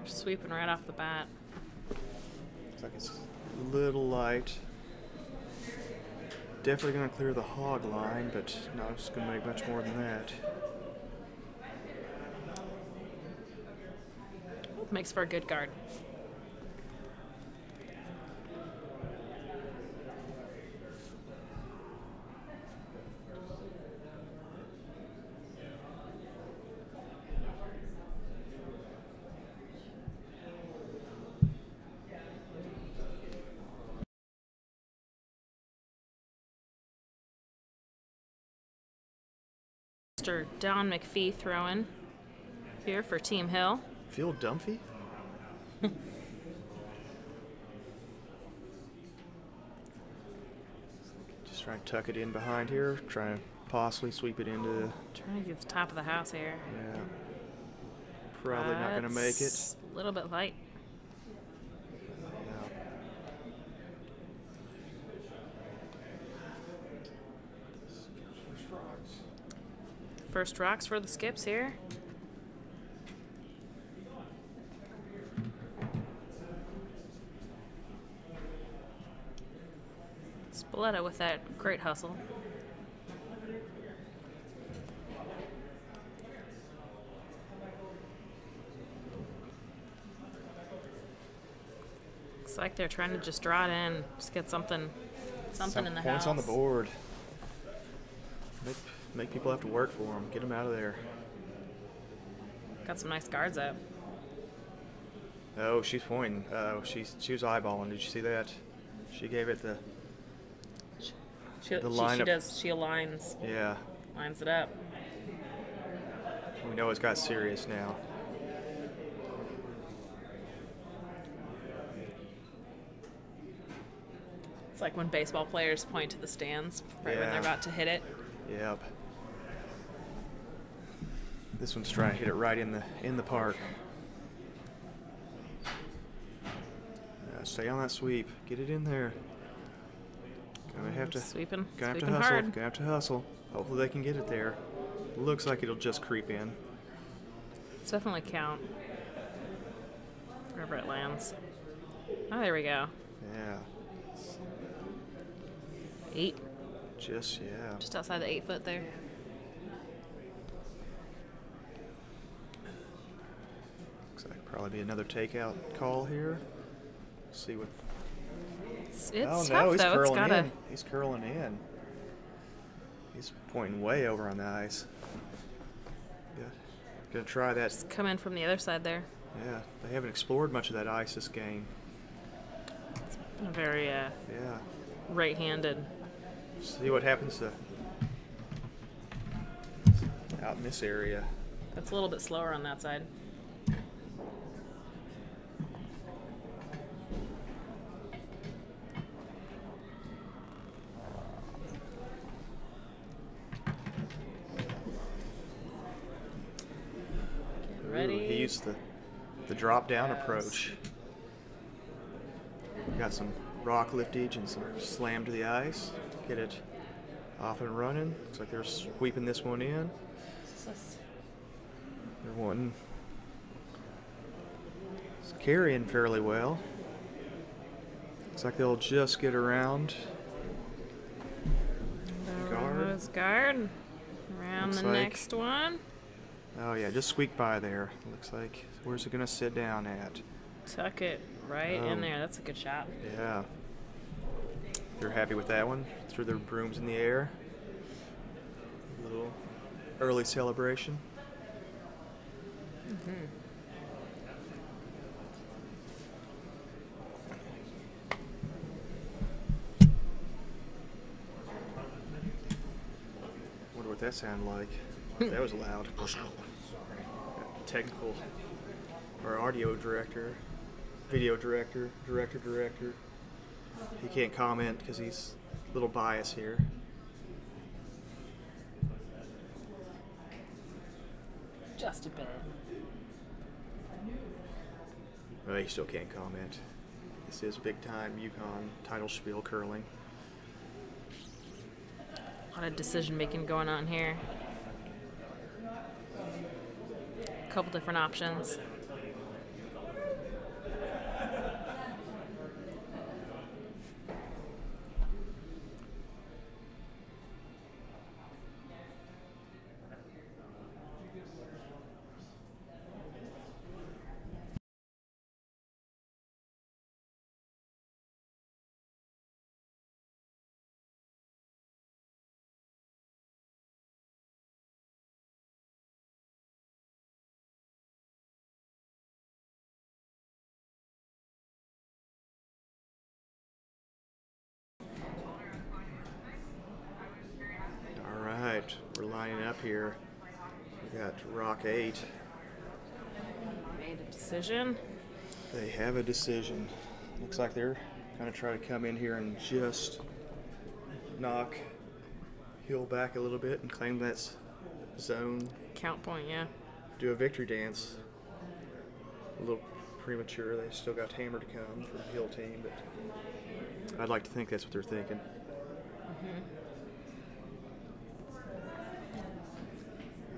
Sweeping right off the bat. Looks like it's a little light. Definitely going to clear the hog line, but not it's going to make much more than that. Makes for a good guard. Mr. Don McPhee throwing here for Team Hill. Feel dumpy? Just trying to tuck it in behind here, trying to possibly sweep it into. Trying to get the top of the house here. Yeah. Probably not going to make it. A little bit light. Yeah. First rocks for the skips here. Spaleta with that great hustle. Looks like they're trying to just draw it in, just get something in the Points house. on the board. Make people have to work for them. Get them out of there. Got some nice guards up. Oh, she's pointing. She was eyeballing. Did you see that? She gave it the She lineup. does. She aligns. Yeah. Lines it up. We know it's got serious now. It's like when baseball players point to the stands right when Yeah. they're about to hit it. Yep. This one's trying to hit it right in the park. Stay on that sweep. Get it in there. Gonna have to Sweeping hustle. hard. Gonna have to hustle. Hopefully they can get it there. Looks like it'll just creep in. It's definitely count wherever it lands. Oh, there we go. Yeah. 8. Just, yeah. Just outside the 8 foot there. Looks like probably be another takeout call here. See what. It's Oh tough, no, he's though. It's curling gotta. in. He's curling in. He's pointing way over on the ice. Yeah. Gonna try that. Come in from the other side there. Yeah, they haven't explored much of that ice this game. Very Yeah. right-handed. See what happens out in this area. That's a little bit slower on that side. Get ready. Ooh, he used the drop down approach. Got some rock liftage and some slam to the ice. Get it off and running. Looks like they're sweeping this one in. They're wanting. It's carrying fairly well. Looks like they'll just get around. Guard. Guard. Around Looks the like- next one. Oh yeah, just squeaked by there. Looks like, where's it gonna sit down at? Tuck it right in there. That's a good shot. Yeah. They're happy with that one. Threw their brooms in the air. A little early celebration. Wonder what that sounded like. That was loud. Technical or audio director, video director, director. He can't comment because he's a little biased here. Just a bit. Well, he still can't comment. This is big time Yukon title spiel curling. A lot of decision making going on here. A couple different options. All right, we're lining up here. We got Rock 8. Made a decision. They have a decision. Looks like they're going to try to come in here and just knock Hill back a little bit and claim that zone. Count point, yeah. Do a victory dance. A little premature. They still got Hammer to come for the Hill team, but I'd like to think that's what they're thinking.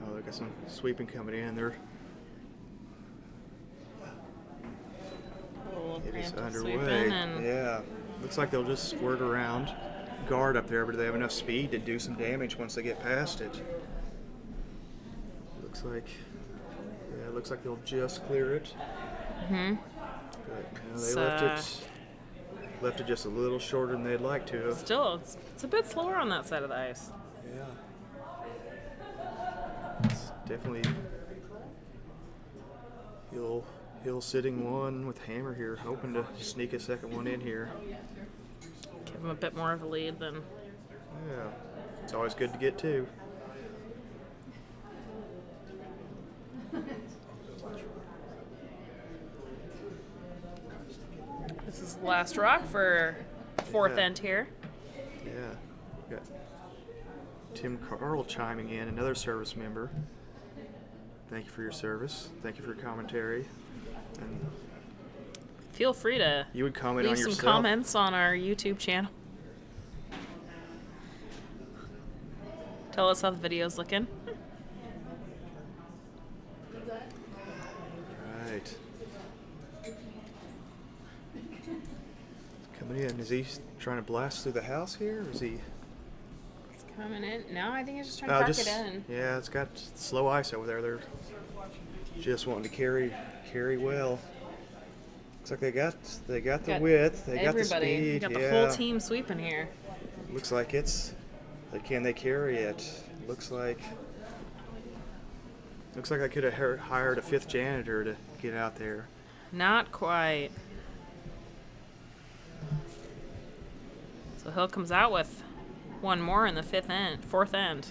Oh, they got some sweeping coming in. They're it is underway. Yeah, looks like they'll just squirt around guard up there, but they have enough speed to do some damage once they get past it. Looks like, yeah, it looks like they'll just clear it. But you know, they left it just a little shorter than they'd like to. Still, it's a bit slower on that side of the ice. Yeah. It's definitely Hill sitting one with Hammer here, hoping to sneak a second one in here. Give them a bit more of a lead than. Yeah. It's always good to get two. This is the last rock for fourth Yeah. end here. Yeah. Got Tim Carl chiming in, another service member. Thank you for your service. Thank you for your commentary. And Feel free to you would comment leave on some yourself. comments on our YouTube channel. Tell us how the video's looking. Right. in. Is he trying to blast through the house here, or is he? It's coming in. No, I think he's just trying to park it in. Yeah, it's got slow ice over there. They're just wanting to carry well. Looks like they got the width. They got the speed. You got the whole team sweeping here. Looks like it's. Can they carry it? Looks like I could have hired a 5th janitor to get out there. Not quite. So Hill comes out with one more in the 4th end.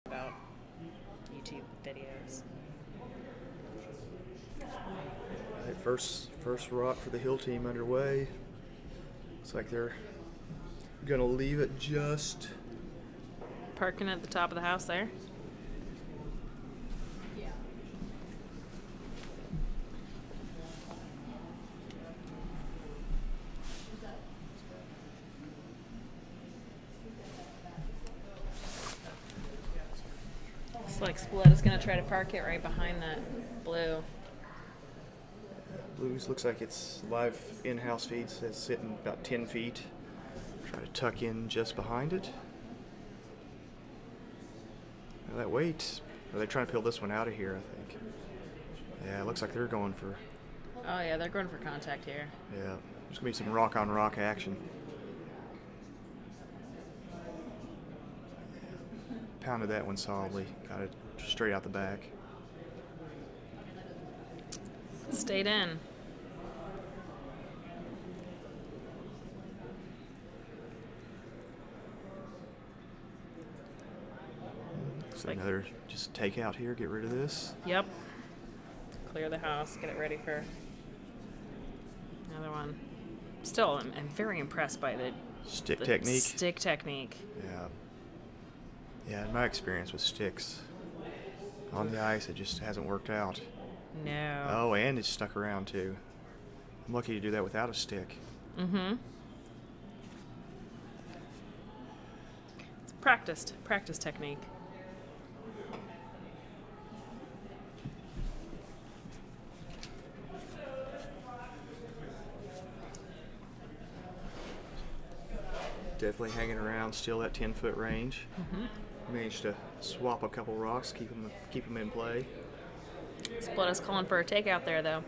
About YouTube videos. Right, first rock for the Hill team underway. Looks like they're gonna leave it just Parking at the top of the house there. Looks like Spaleta's gonna try to park it right behind that blue. Blues. Looks like it's live in-house feed. Says sitting about 10 feet. Try to tuck in just behind it. Now that weight. Are they trying to peel this one out of here? I think. Yeah, it looks like they're going for. Oh yeah, they're going for contact here. Yeah, there's gonna be some rock-on-rock action. Pounded that one solidly. Got it straight out the back. Stayed in. So another just take out here. Get rid of this. Yep. Clear the house. Get it ready for another one. Still, I'm very impressed by the Stick technique. Stick technique. Yeah. Yeah, in my experience with sticks on the ice, it just hasn't worked out. No. Oh, and it's stuck around too. I'm lucky to do that without a stick. Mm-hmm. It's practice technique. Definitely hanging around, still that 10-foot range. Mm-hmm. Managed to swap a couple rocks, keep them in play. Spaleta's calling for a takeout there, though.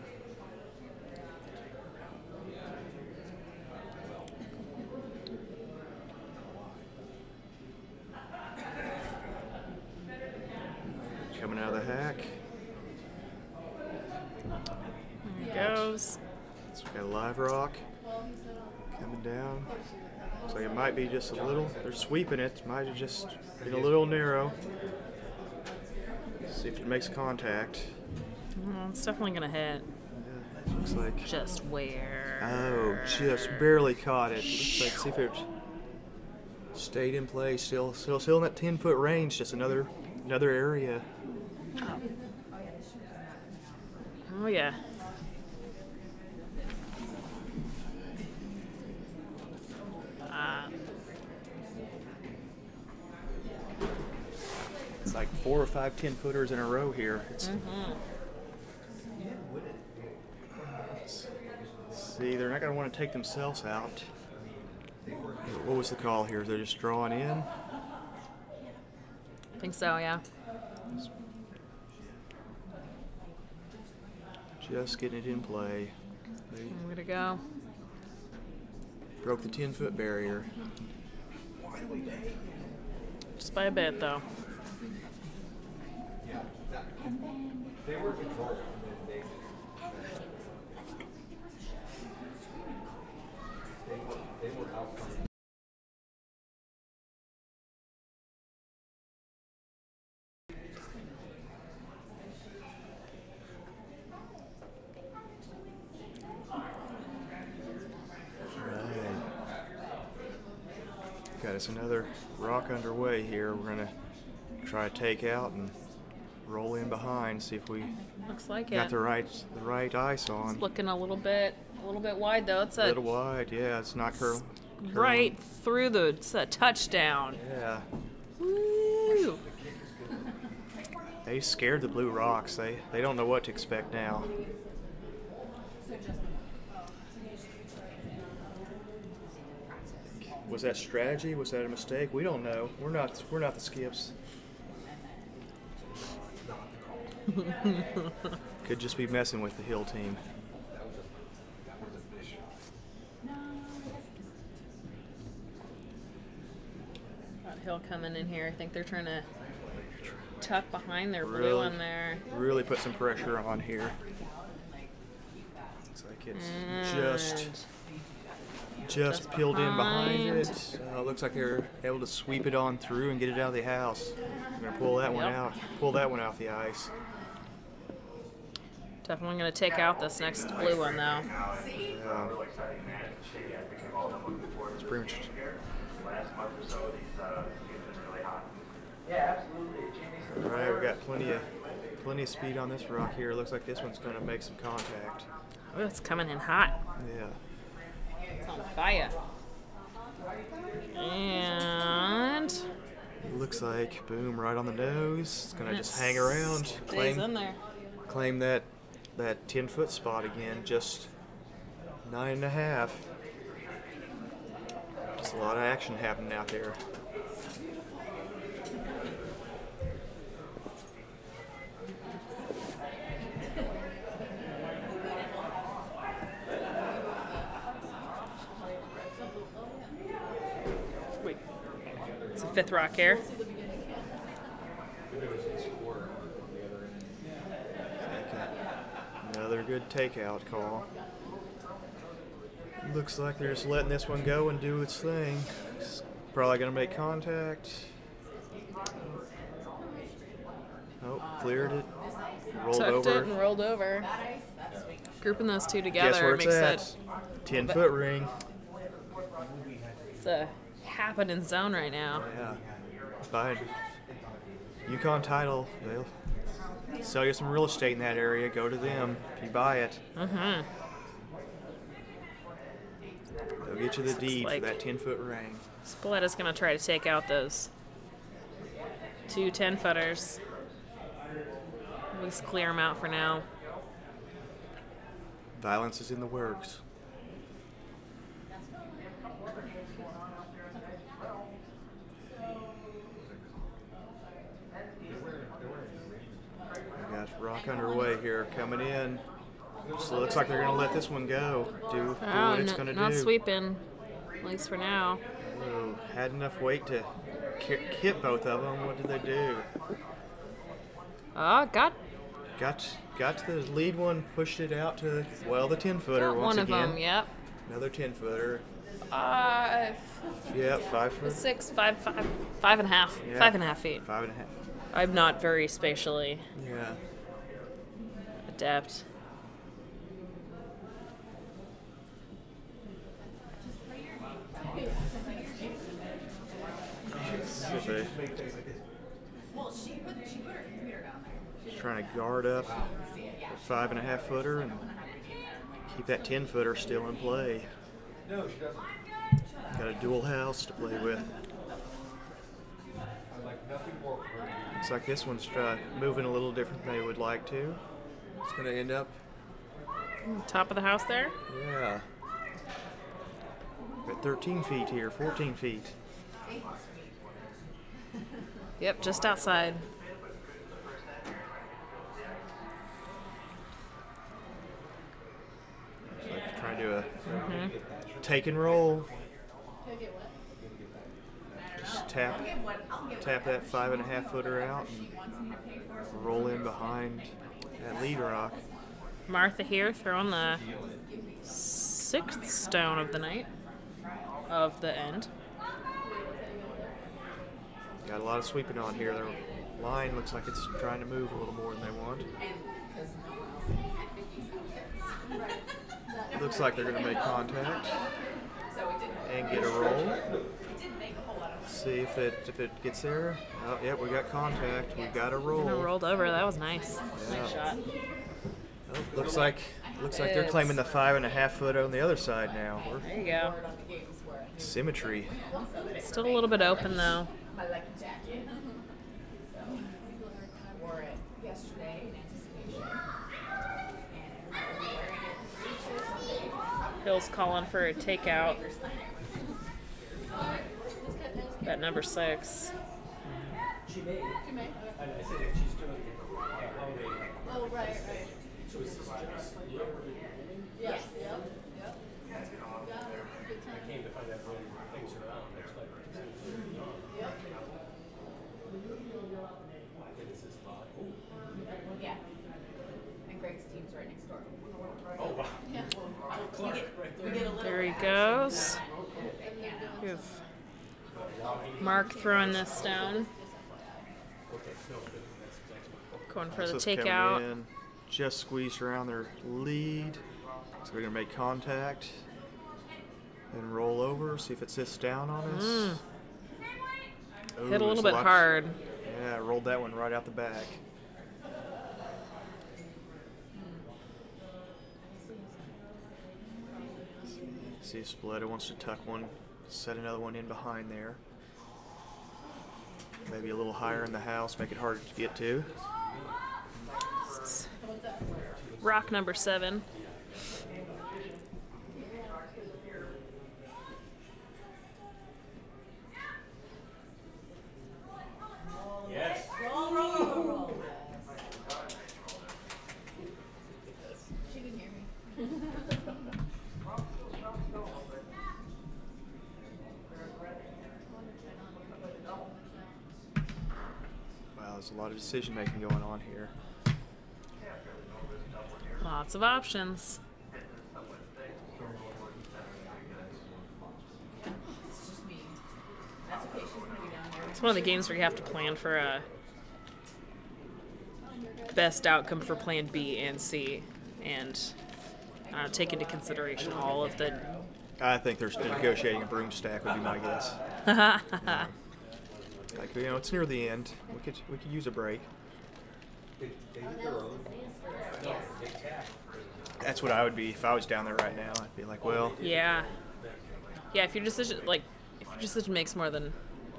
Coming out of the hack. There he goes. So we got a live rock coming down. Looks like it might be just a little. They're sweeping it. Might have just been a little narrow. See if it makes contact. It's definitely gonna hit. Yeah, looks like. Just where? Oh, just barely caught it. Looks like, see if it stayed in place. Still in that 10-foot range. Just another area. Oh yeah. It's like 4 or 5 10-footers in a row here. It's, see, they're not going to want to take themselves out. What was the call here? They're just drawing in? I think so, yeah. Just getting it in play. They I'm gonna go. broke the 10-foot barrier. Just by a bit, though. They were in control. They were out. Got us another rock underway here. We're gonna try to take out and roll in behind, see if we Looks like got it. the right ice on. It's looking a little bit wide though. It's A little wide, yeah. It's not curling. right through the. It's a touchdown. Yeah. Woo! They scared the Blue Rocks. They don't know what to expect now. Was that strategy? Was that a mistake? We don't know. We're not the Skips. Could just be messing with the Hill team. Got Hill coming in here. I think they're trying to tuck behind their blue Really? one there. Really put some pressure on here. Looks like it's just peeled in behind it. Looks like they're able to sweep it on through and get it out of the house. We're gonna pull that one out. Pull that one off the ice. Definitely going to take out this next blue one though. It's pretty much. All right, we got plenty of speed on this rock here. Looks like this one's going to make some contact. Oh, it's coming in hot. Yeah. It's on fire. And Looks like boom, right on the nose. It's going to just hang around. stays in there. Claim that 10-foot spot again. Just 9.5. Just a lot of action happening out there. Wait. It's a fifth rock here. Another good takeout call. Looks like they're just letting this one go and do its thing. It's probably going to make contact. Oh, cleared it. Rolled Tucked over. it and rolled over. Grouping those two Guess together where it's makes at? it 10-foot ring. it's a happening zone right now. Yeah. Fine. Yukon title. They'll sell you some real estate in that area. Go to them if you buy it. Mm-hmm. They'll get you the deed like- for that 10-foot ring. Spaleta's going to try to take out those two 10-footers. At least clear them out for now. Violence is in the works. We got rock underway here coming in. So it looks like they're going to let this one go. Do what it's going to do. Not sweeping, at least for now. Oh, had enough weight to hit both of them. What did they do? Oh, got Got to the lead one, pushed it out to, well, the 10-footer once one of again. them, yep. Another 10-footer. 5, Yeah, 5 foot. 6, 5, 5.5. Yeah. 5.5 feet. 5.5. I'm not very spatially Yeah. adept. Just trying to guard up a 5.5 footer and keep that 10-footer still in play. Got a dual house to play with. Looks like this one's moving a little different than they would like to. It's going to end up, Top of the house there? yeah, at 13 feet here, 14 feet. Yep, just outside. Looks like trying to do a take and roll. tap that 5.5 footer out and roll in behind that lead rock. Martha here throwing the 6th stone of the night, of the end. Got a lot of sweeping on here. Their line looks like it's trying to move a little more than they want. It looks like they're going to make contact and get a roll. See if it gets there. Oh, yeah, we got contact. We got a roll. And it rolled over. That was nice. Yeah. Nice shot. Oh, looks like they're claiming the 5.5 foot on the other side now. There you go. Symmetry. Still a little bit open though. My lucky jacket. So I wore it yesterday in anticipation. And I'm wearing it. Hill's calling for a takeout. At number 6. She may. I said that she's doing holiday. Oh, right. So is this just Yes. I came to find out when things are out. Looks like it's on. And it's this spot. Yeah. And Greg's team's right next door. Oh, wow. Yeah. We get a little. There he goes. We have Mark throwing this down. Going for the This is coming takeout. in, just squeezed around their lead. So they're going to make contact and roll over, see if it sits down on us. Ooh, Hit a there's little bit lot- hard. Yeah, rolled that one right out the back. See if Spaleta wants to tuck one, set another one in behind there. Maybe a little higher in the house, make it harder to get to. Rock number 7. Yes. She didn't hear me. Wow, there's a lot of decision making going on here. Lots of options. It's just me. That's okay. She's gonna be down there. It's one of the games where you have to plan for a best outcome for plan B and C, and take into consideration all of the. I think there's negotiating a broom stack would be my guess. Like, you know, it's near the end. We could use a break. That's what I would be if I was down there right now. I'd be like, well, Yeah. Yeah, if your decision makes more than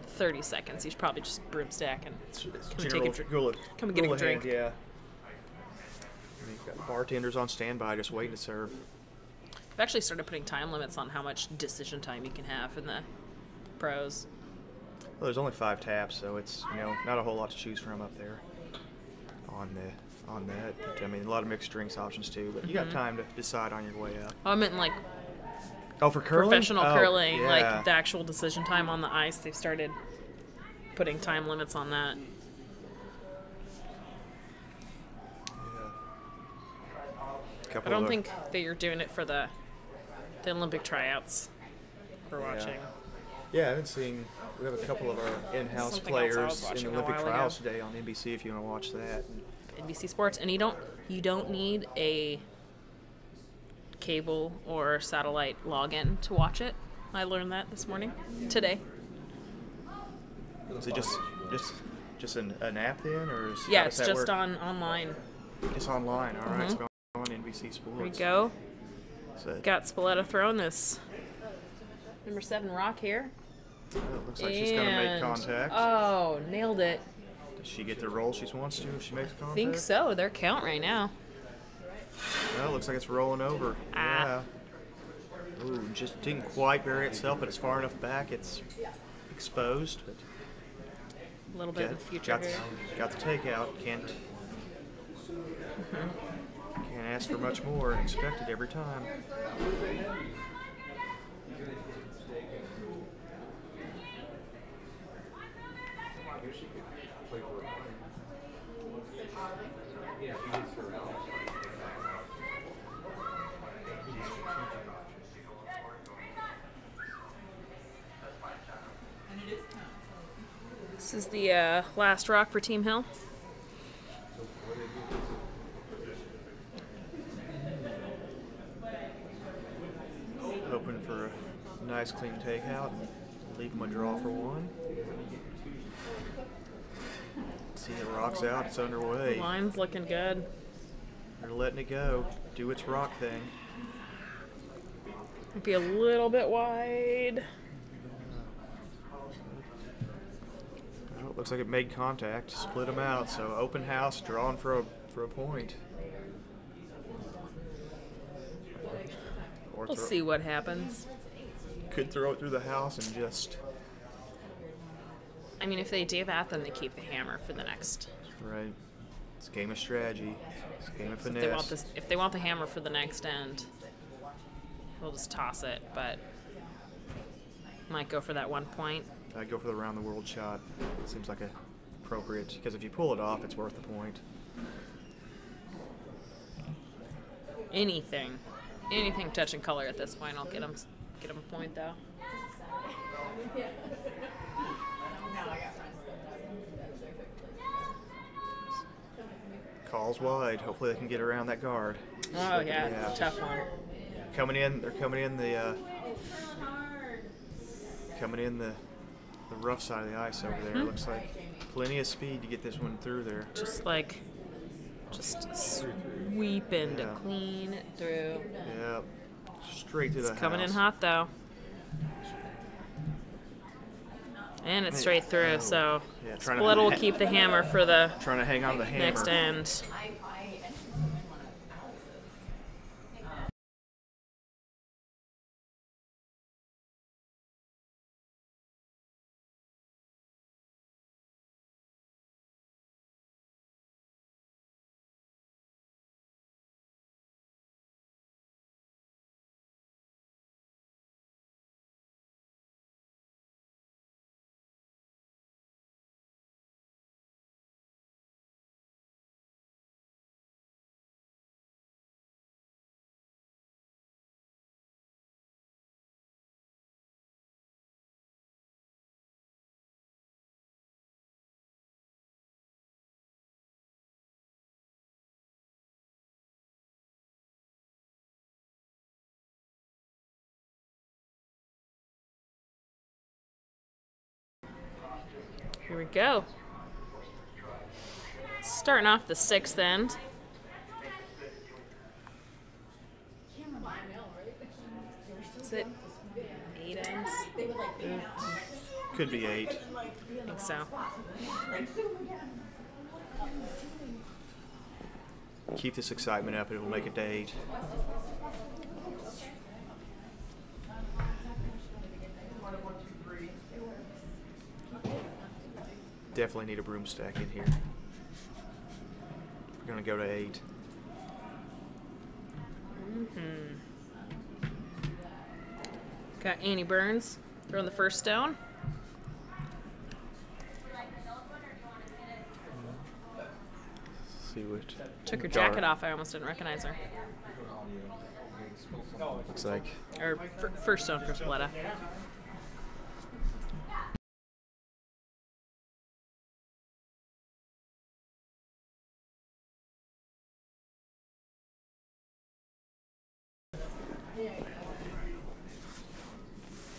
30 seconds, you should probably just broom stack and it's come and general take a drink. rule of- Come and get a rule of hand, drink. Yeah. I mean, you've got bartenders on standby just waiting to serve. I've actually started putting time limits on how much decision time you can have in the pros. Well, there's only 5 taps, so it's, you know, not a whole lot to choose from up there on that. But, I mean, a lot of mixed drinks options too, but you got time to decide on your way up. Oh, I meant like Oh, for curling? professional Oh, curling, yeah. like the actual decision time on the ice. They've started putting time limits on that. Couple I don't of- think that you're doing it for the Olympic tryouts we're watching. Yeah, I haven't seen. We have a couple of our in-house Something else I was players in watching the a Olympic while trials ago. today on NBC. If you want to watch that, NBC Sports, and you don't need a cable or satellite login to watch it. I learned that this morning, today. is it just an app then, or is Yeah, how it's does that just work? online. It's online. All right, it's on NBC Sports. There we go. So, Got Spaleta throwing this number 7 rock here. it looks like she's gonna make And- contact. Oh, nailed it. Does she get the roll she wants to if she makes contact? I think so. They're count right now. Well, looks like it's rolling over. Ah. Yeah. Ooh, just didn't quite bury itself, but it's far enough back. It's exposed. But A little bit in the future here. got the takeout. Can't ask for much more and expect it every time. This is the last rock for Team Hill. Hoping for a nice clean takeout. Leave them a draw for one. See, it rocks out. It's underway. Line's looking good. They're letting it go. Do its rock thing. Might be a little bit wide. Well, it looks like it made contact. Split them out. So open house, drawing for a point. Or We'll see what happens. Could throw it through the house and just. I mean, if they do that, then they keep the hammer for the next. Right. It's a game of strategy. It's a game of So finesse. if they want the hammer for the next end, they'll just toss it, but might go for that 1 point. I'd go for the round the world shot. Seems like appropriate because if you pull it off, it's worth the point. Anything touching color at this point, I'll get them a point though. Calls wide. Hopefully they can get around that guard. Oh yeah, it's a tough one. They're coming in the rough side of the ice over there. Looks like plenty of speed to get this one through there. Just sweeping to clean it through. Yeah, straight to the house. Coming in hot though. And it's straight through, so Spaleta will keep the hammer for the trying to hang on to the hammer. next end. Here we go. Starting off the 6th end. Is it 8 ends? Could be 8. I think so. Keep this excitement up, it will make it to 8. Definitely need a broomstick in here. We're gonna go to 8. Got Annie Burns throwing the first stone. See what Took her jacket off. I almost didn't recognize her. looks like. Or first stone for Spaleta.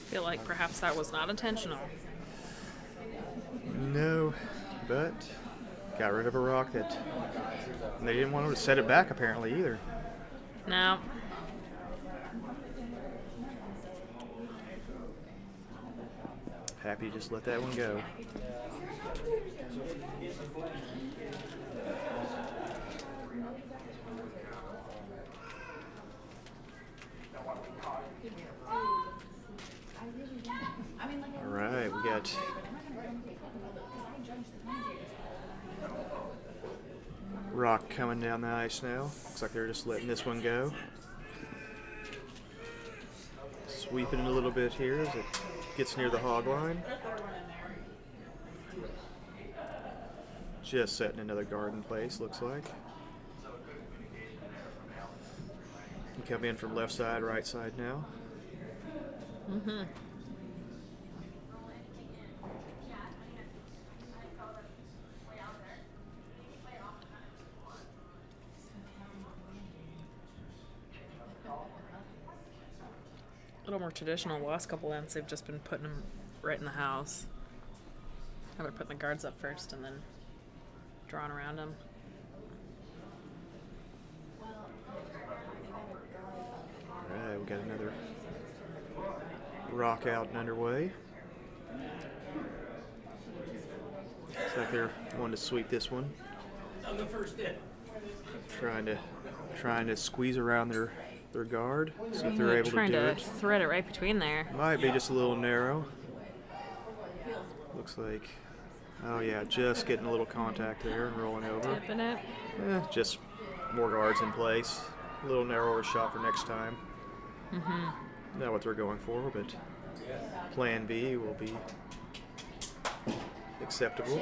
Feel like perhaps that was not intentional. No, but got rid of a rock that they didn't want to set it back apparently either. No. Happy to just let that one go. All right, we got rock coming down the ice now. Looks like they're just letting this one go. Sweeping it a little bit here as it gets near the hog line. Just setting another guard in place, looks like. You come in from left side, right side now. little more traditional. The last couple ends, they've just been putting them right in the house. How about putting the guards up first and then drawing around them? Alright, we got another rock out and underway. Looks like they're wanting to sweep this one. I'm the first in. Trying to squeeze around their guard, see if they're able to Trying do to it. thread it right between there. Might be just a little narrow. Looks like, oh yeah, just getting a little contact there and rolling over. Tipping it. Just more guards in place. A little narrower shot for next time. Not what they're going for, but plan B will be acceptable.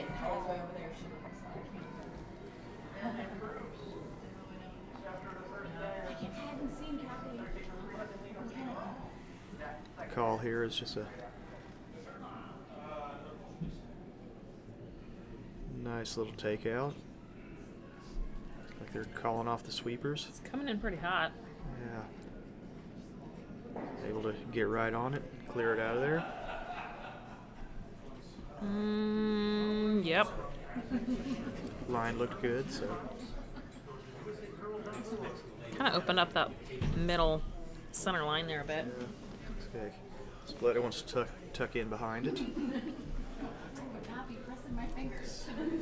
Call here is just a nice little takeout. Like they're calling off the sweepers. It's coming in pretty hot. Yeah. Able to get right on it, clear it out of there. Yep. Line looked good, so. Kind of opened up that middle center line there a bit. Yeah. Okay. Spaleta wants to tuck in behind it.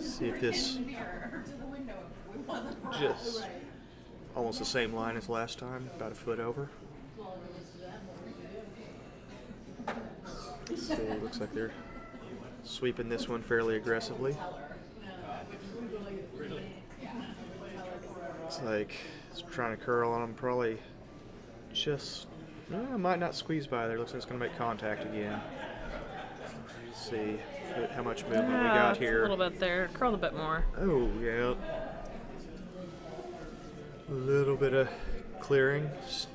See if this just almost the same line as last time, about a foot over. So it looks like they're sweeping this one fairly aggressively. It's like it's trying to curl on them, probably just might not squeeze by there. Looks like it's going to make contact again. Let's see how much movement we got here. A little bit there. Curled a bit more. Oh, yeah. A little bit of clearing. Just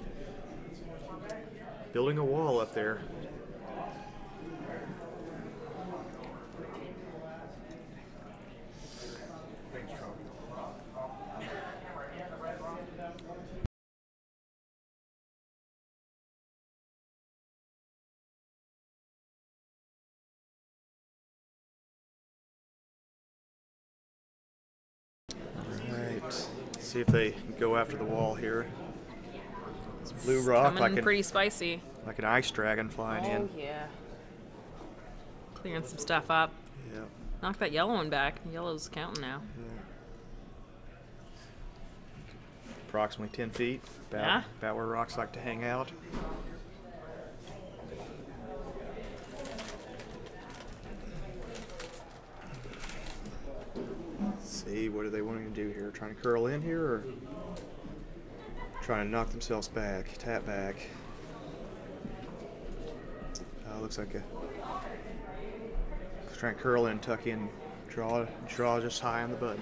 building a wall up there. See if they go after the wall here. It's blue rock, Coming in pretty spicy. like an ice dragon flying in. Oh yeah. Clearing some stuff up. Yeah. Knock that yellow one back. Yellow's counting now. Approximately 10 feet. About where rocks like to hang out. Let's see, what are they wanting to do here? Trying to curl in here or trying to knock themselves back, tap back? Looks like trying to curl in, tuck in, draw just high on the button.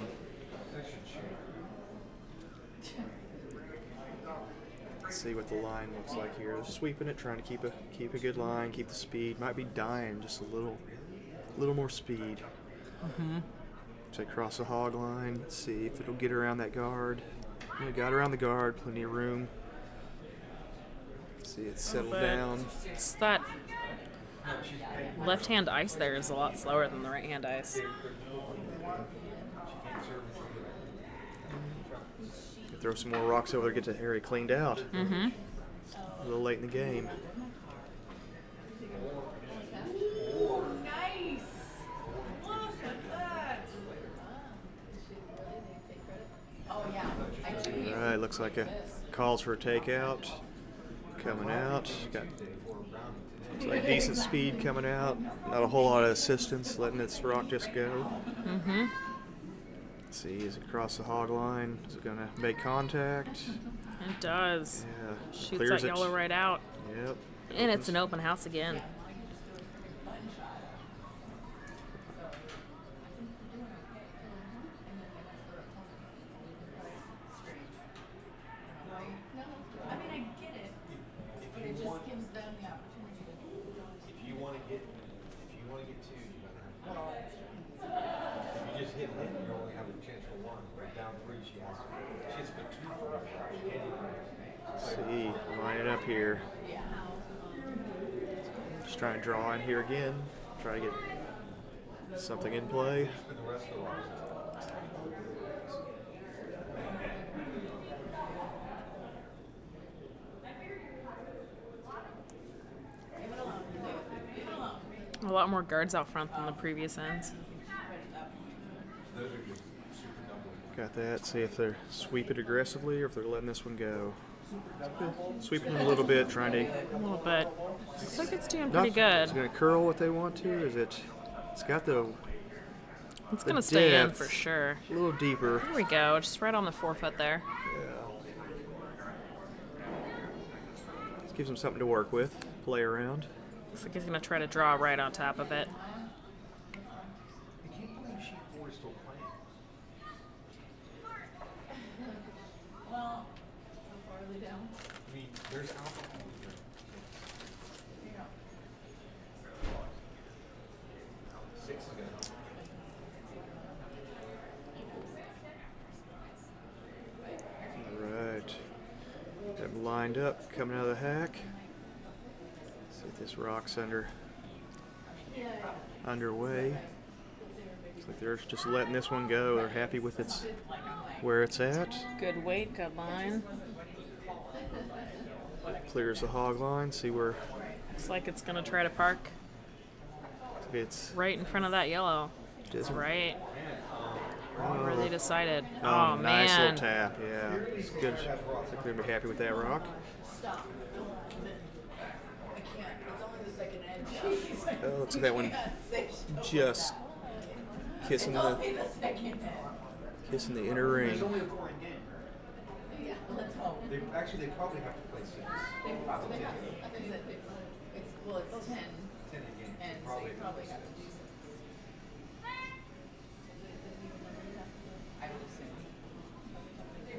Let's see what the line looks like here. They're sweeping it, trying to keep a good line, keep the speed. Might be dying just a little more speed. So cross the hog line. Let's see if it'll get around that guard. Yeah, got around the guard, plenty of room. Let's see, it's settled down. It's that left-hand ice there is a lot slower than the right-hand ice. Throw some more rocks over there, get the area cleaned out. A little late in the game. Nice! Look at that! Oh yeah, I do. All right, looks like a calls for a takeout. Coming out. Got looks like decent speed coming out. Not a whole lot of assistance, letting this rock just go. Let's see, is it across the hog line? Is it going to make contact? It does. Yeah. Shoots Clears that it. yellow right out. Yep. And it's an open house again. I mean, I get it, but it just gives them the opportunity to. If you want to get two, you gotta have. If you just hit hit, you only have a chance for one. But down three, she has to put two for it. See, line it up here. Just trying to draw in here again. Try to get something in play. And the rest of the rocks. A lot more guards out front than the previous ends. Those are just super double. Got that. See if they're sweep it aggressively or if they're letting this one go. Sweeping it a little bit, trying to. A little bit. Looks like it's doing Not, pretty good. It's going to curl what they want to. Is it? It's got the. It's the gonna stay in depth for sure. A little deeper. There we go. Just right on the forefoot there. Yeah. This gives them something to work with, play around. Looks like he's gonna try to draw right on top of it. I can't believe sheet 4 is still playing. Well, so far they down. I mean, there's alcohol here. Yeah. 6 is gonna help. Alright. Got them lined up, coming out of the hack. See if this rock's underway. Looks like they're just letting this one go. They're happy with where it's at. Good weight, good line. Clears the hog line. See where Looks like it's gonna try to park it's. right in front of that yellow. That's right. Where they decided. Oh, Oh, nice man. little tap. Yeah, it's good. I think they're gonna be happy with that rock. Stop. I can't. It's only the second edge. Oh, looks like that one just kissing It's the only the second edge. kissing the inner ring. There's only a 4 in game. Yeah, let's hope. They probably have to play 6. They probably have. I think that it's 10, 10 in game. and so you probably have to do 6. I would assume.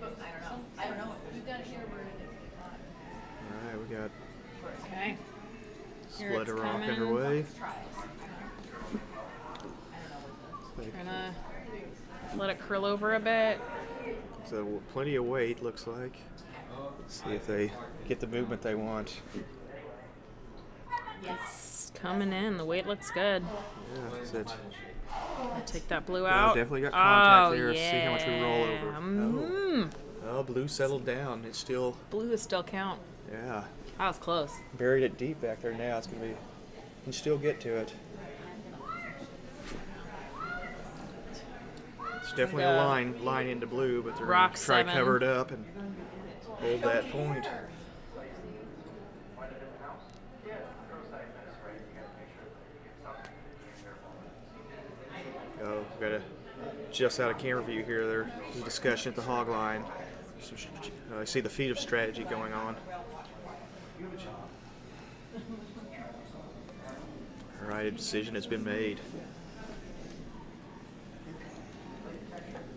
But I don't know. We've got here where Alright, we got Okay. Here it's Spaleta rock coming. underway. Gonna let it curl over a bit. So plenty of weight, looks like. See if they get the movement they want. It's coming in. The weight looks good. Yeah, that's it. Take that blue Yeah, out. definitely got contact Oh, there. yeah. See how much we roll over. Mm. Oh, blue settled down. It's still, Blue is still count. yeah, That was close. buried it deep back there now. It's gonna be, you can still get to it. It's definitely a line into blue, but they're Rock gonna try 7. cover it up and hold that point. Oh, got a just out of camera view here. There's a discussion at the hog line. I see the feet of strategy going on. All right, a decision has been made.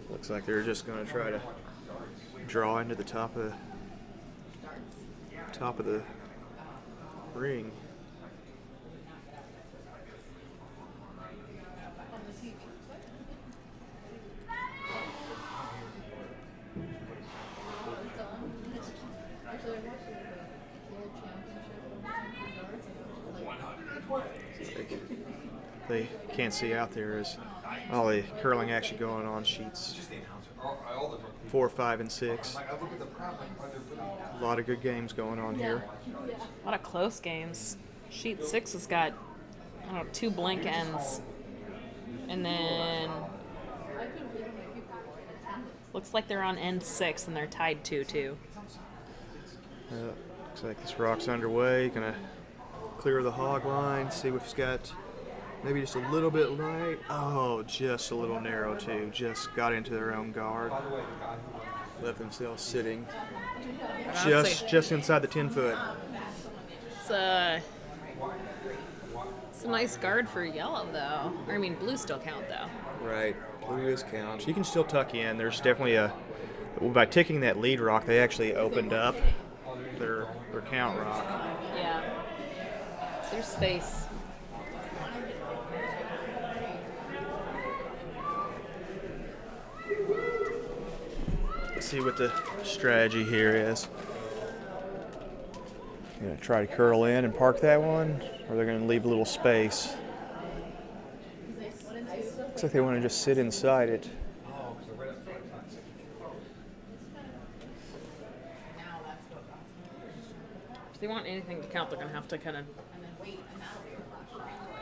Looks like they're just going to try to draw into the top of the ring. They can't see out there is all the curling action going on sheets 4, 5, and 6. A lot of good games going on here. A lot of close games. Sheet 6 has got, I don't know, 2 blank ends. And then looks like they're on end 6 and they're tied 2-2. Looks like this rock's underway. Gonna clear the hog line. See if it's got maybe just a little bit light. Oh, just a little narrow too. Just got into their own guard. Left themselves sitting just inside the 10-foot. It's a nice guard for yellow though. Or I mean blue still count though. Right, blue is count. You can still tuck in. There's definitely by ticking that lead rock, they actually opened up their count rock. Yeah. There's space. Let's see what the strategy here is. I'm gonna try to curl in and park that one, or they're going to leave a little space. Looks like they want to just sit inside it. Oh, because they're right up front. If they want anything to count, they're going to have to kind of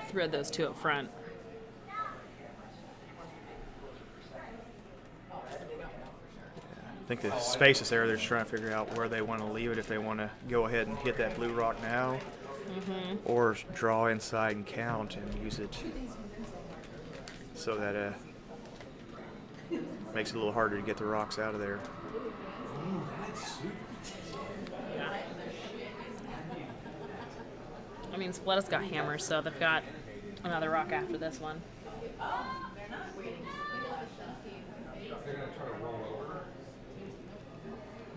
thread those two up front. I think the space is there. They're just trying to figure out where they want to leave it, if they want to go ahead and hit that blue rock now, or draw inside and count and use it so that makes it a little harder to get the rocks out of there. Yeah. I mean, Spaleta's got hammers, so they've got another rock after this one. They're going to try to roll over.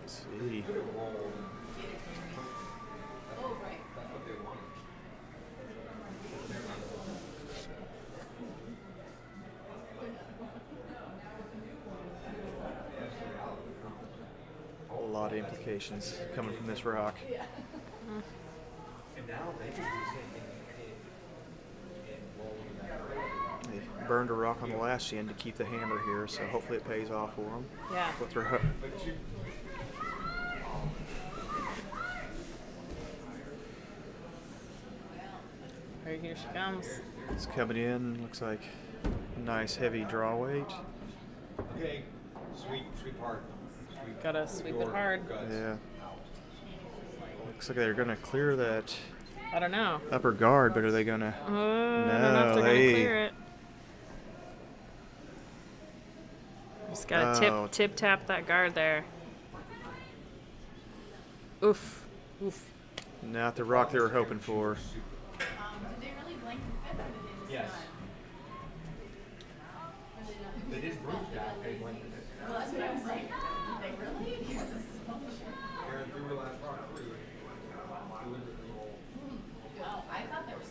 Let's see. Roll. That's what they want. A lot of implications coming from this rock. And now they can do the same thing and roll it back. They burned a rock on the last end to keep the hammer here, so hopefully it pays off for them. Yeah. With their But you, Right here she comes. It's coming in. Looks like a nice heavy draw weight. okay, sweep hard. Sweep. Gotta sweep it Your hard. guts. Yeah. Looks like they're gonna clear that I don't know. upper guard, but are they gonna? I don't know if they're they- gonna clear it. Just gotta Oh. tip tap that guard there. Oof. Oof. Not the rock they were hoping for. Did they really blank the fifth, or did they just Yes. not? They did bruise that. They went. Well, that's what I was saying. Did they really? Because Karen threw her last rock through. Deliberately roll. oh, I thought there was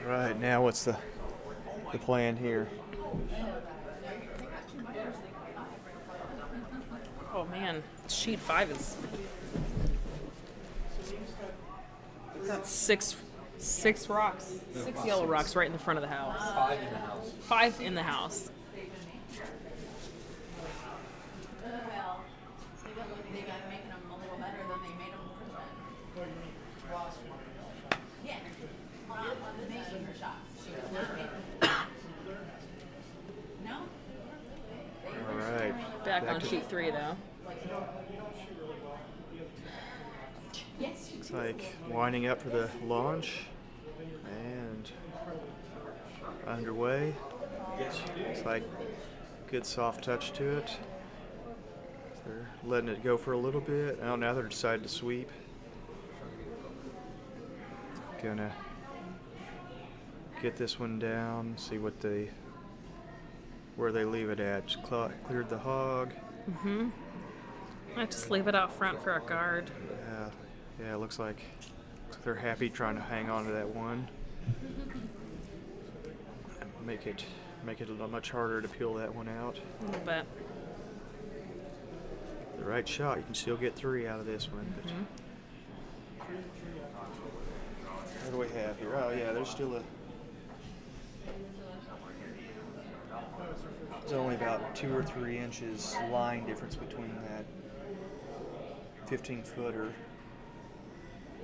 Right now, what's the plan here? Oh man, sheet 5 is. That's six rocks. 6 yellow rocks right in the front of the house. 5 in the house. 5 in the house. well. They got making them a little better than they made them for the. Yeah. Making her shots. She was not making. No. All right. Back on to- sheet 3 though. Yes. Looks like winding up for the launch and underway. Looks like good soft touch to it. They're letting it go for a little bit. Oh, now they're decided to sweep. Gonna get this one down. See what where they leave it at. Just cleared the hog. I just leave it out front for a guard. Yeah, it looks like they're happy trying to hang on to that one. Make it a little much harder to peel that one out. A little bit. The right shot, you can still get 3 out of this one. But what do we have here? Oh yeah, there's still there's only about 2 or 3 inches line difference between that 15-footer.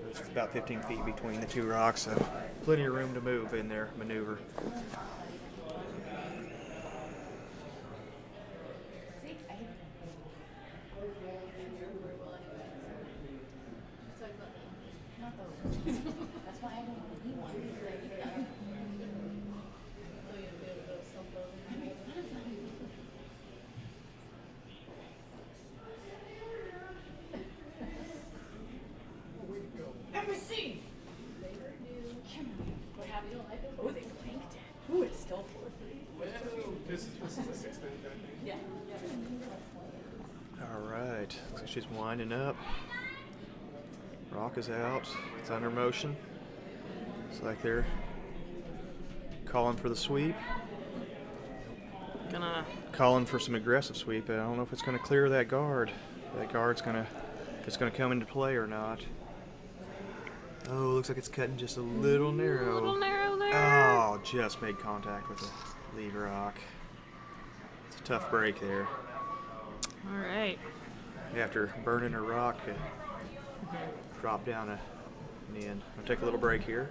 There's about 15 feet between the 2 rocks, so plenty of room to move in their maneuver. That's why I don't want to be one. Let me see. What happened? Oh, they blanked it. Ooh, it's still 4-3. This is a 6-minute guy thing. Yeah. All right, looks like she's winding up. Rock is out. It's under motion. Looks like they're calling for the sweep. Gonna. Calling for some aggressive sweep. I don't know if it's going to clear that guard. That guard's going to it's going to come into play or not. Oh, looks like it's cutting just a little narrow. A little narrow there. Oh, just made contact with the lead rock. It's a tough break there. All right. After burning a rock, drop down in the end. I'll take a little break here.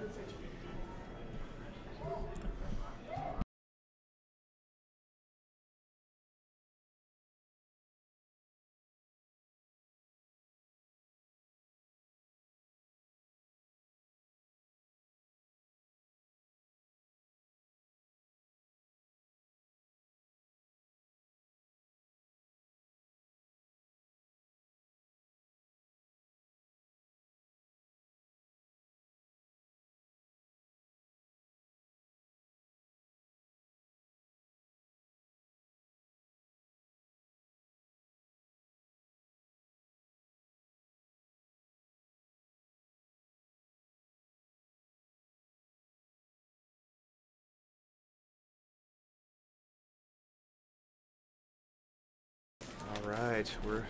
All right, we're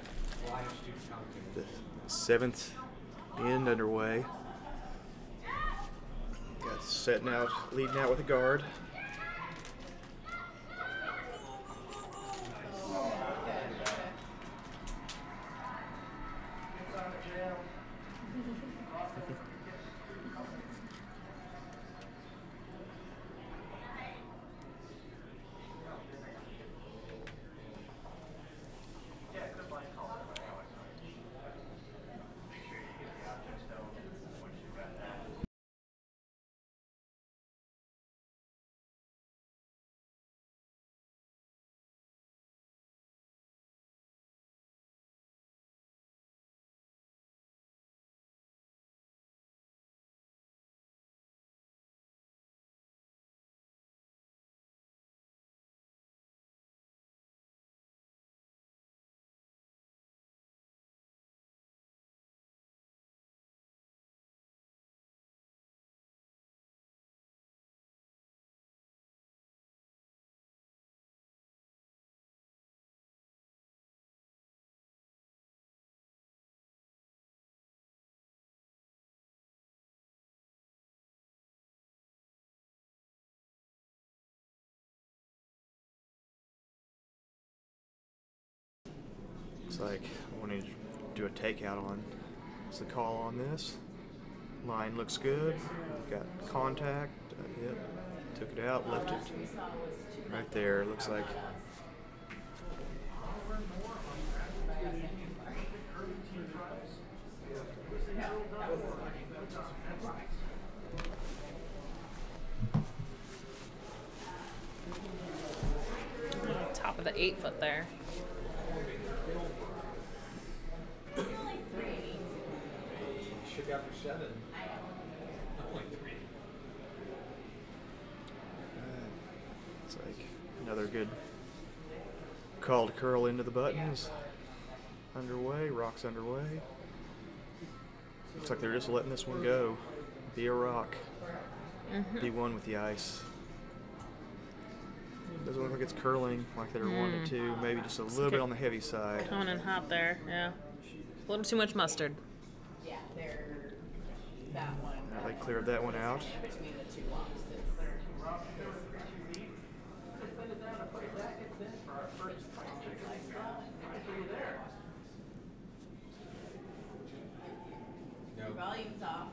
the 7th end underway. Got setting out, leading out with a guard. Looks like I want to do a takeout on. What's the call on this? Line looks good. Got contact. Yep. Took it out, left it right there. Looks like. Top of the 8 foot there. Shook out for 7. Only 3. It's like another good call to curl into the buttons. Underway, rock's underway. Looks like they're just letting this one go. Be a rock. Be one with the ice. Doesn't look like it's curling like they were wanting it to. Maybe just a little bit on the heavy side. Coming in hot there, yeah. A little too much mustard. Yeah, they're that one. They cleared that one out. Between the two locks. No. Volume's off.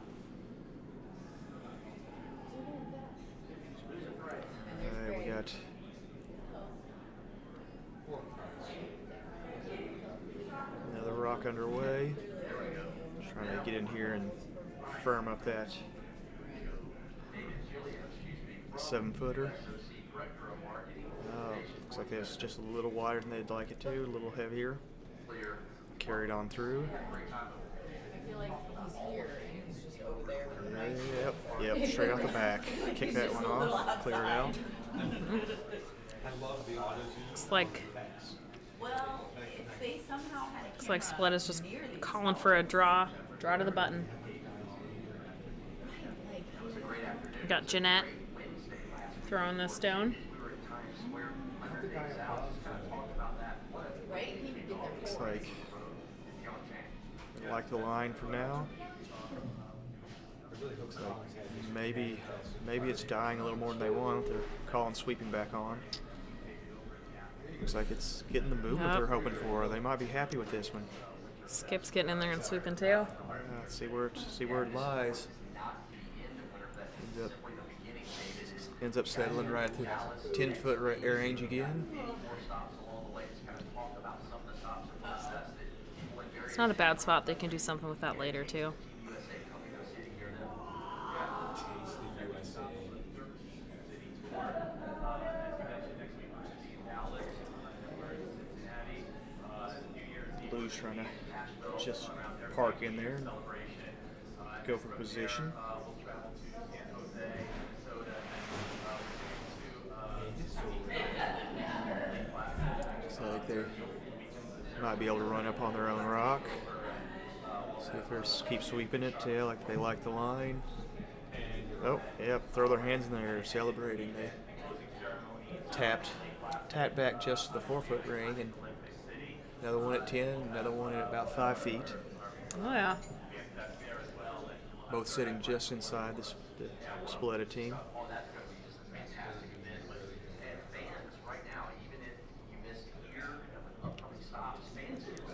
Alright, we got another rock underway. Just trying to get in here and firm up that 7-footer. Looks like it's just a little wider than they'd like it to, a little heavier. Carried on through. I feel like he's here and he's just over there. Yep, straight off the back. Kick that one off, clear it out. I love the autos. Looks like Well, if they somehow had a looks like Spaleta's just calling for a draw to the button. We got Jeanette throwing the stone. right? He could get there. Looks like Like the line for now. Looks like maybe it's dying a little more than they want. They're calling sweeping back on. Looks like it's getting the movement they're hoping for. They might be happy with this one. Skip's getting in there and sweeping too. Let's see where it lies. Ends up settling right at the 10-foot range again. It's not a bad spot. They can do something with that later too. Blue's trying to just park in there and go for position. Looks like they might be able to run up on their own rock. See if they keep sweeping it, like they like the line. Oh, yep, throw their hands in there, celebrating. They tapped back just to the 4-foot ring, and another one at 10, another one at about 5 feet. Oh yeah. Both sitting just inside the Spaleta team.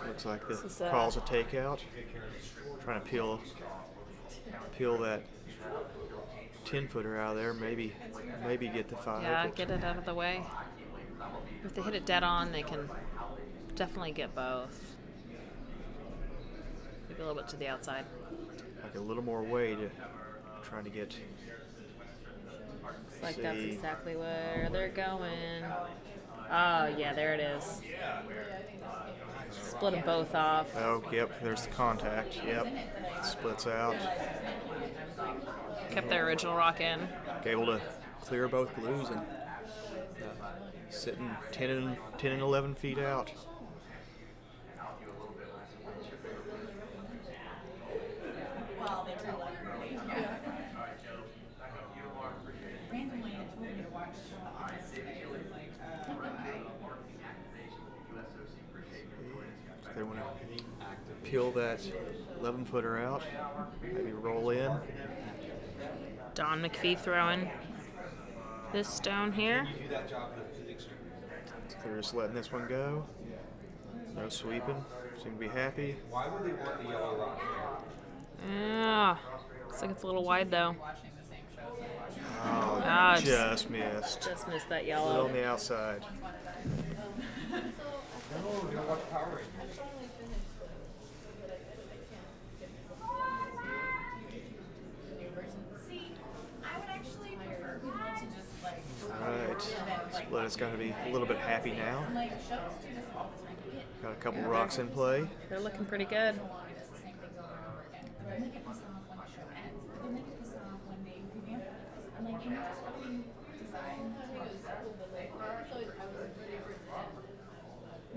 Looks like the call's a takeout. Trying to peel that 10-footer out of there. Maybe get the 5. Yeah, get it out of the way. If they hit it dead on, they can definitely get both. Maybe a little bit to the outside. Like a little more weight to trying to get. Looks like that's exactly where they're going. Oh, yeah, there it is. Split them both off. Oh, yep, there's the contact. Yep, splits out. Kept their original rock in. Able to clear both blues and sitting 10 and 11 feet out. They want to peel that 11-footer out, maybe roll in. Don McPhee throwing this down here. They're just letting this one go. No sweeping. Seem to be happy. Why would they want the yellow rock? Yeah. Looks like it's a little wide though. Oh, just missed. Just missed that A yellow. little on the outside. No, you don't watch Power Rangers. Alright. Spaleta's got to be a little bit happy now. Got a couple rocks in play. They're looking pretty good.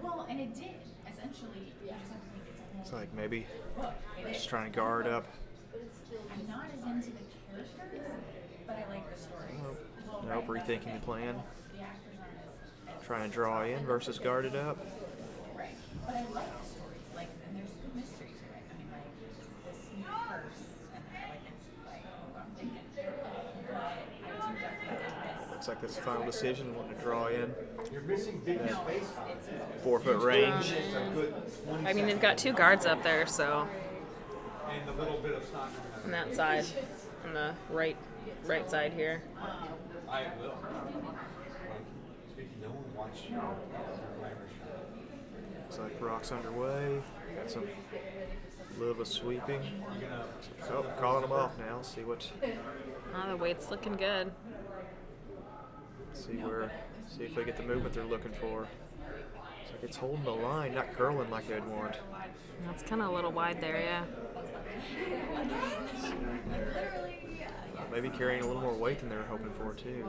Well, and it did. Essentially, you just have to think it's It's like maybe just trying to guard up. I'm not as into the characters, but I like the stories. Nope, rethinking the plan. The actors aren't as Trying to draw in versus guard it up. right. But I like the stories. Like, and there's good mystery to it. I mean, like this new curse, and like it's like I'm thinking. But I do definitely miss. Looks like this final decision, wanting to draw in. You're missing big space. 4-foot range. I mean, they've got 2 guards up there, so And the little bit of snot. on that side, on the right side here. I will. No one wants you. Looks like rocks underway. Got some little bit of sweeping. Oh, calling them off now. See what. Oh, the weight's looking good. See if they get the movement they're looking for. It's like it's holding the line, not curling like they'd want. That's kind of a little wide there, yeah. Maybe carrying a little more weight than they were hoping for too.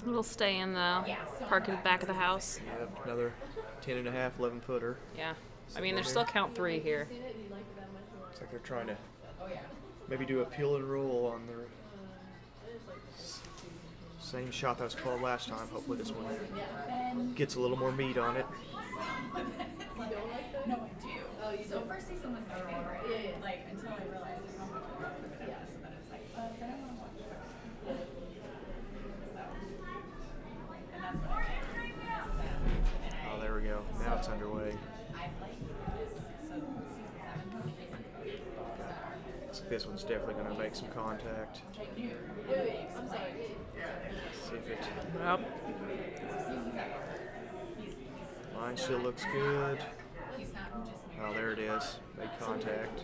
It'll stay in the park in the back of the house. Yep, another 10 and a half, 11-footer. Yeah. I mean, there's still count 3 here. Looks like they're trying to maybe do a peel and roll on their same shot that was called last time. Hopefully this one gets a little more meat on it. No, I do. So first season was my favorite. Yeah. Like until I realized how much I loved it. Yeah. So then it's like, then I want to watch it. So, and that's what I think. And Oh, there we go. Now it's underway. I like this. So season 7. Looks like this one's definitely going to make some contact. I'm sorry. See if it. Yep. Line still looks good. He's not just Oh, there it is. Made contact.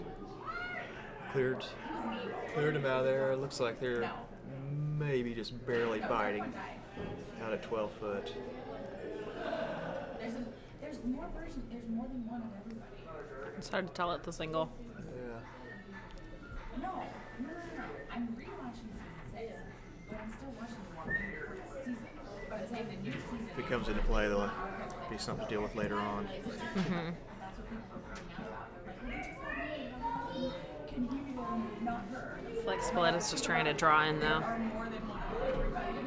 Cleared them out of there. It looks like they're maybe just barely biting out at 12 foot. There's more versions. There's more than one of everybody. It's hard to tell at the single. Yeah. No. I'm rewatching season 6, but I'm still watching the one before the season. But I'm saying the new season. If it comes into play, there'll be something to deal with later on. That's what people were freaking out about. They're like, well, can he not her? It's like Spaleta's just trying to draw in though. Are more than one of everybody.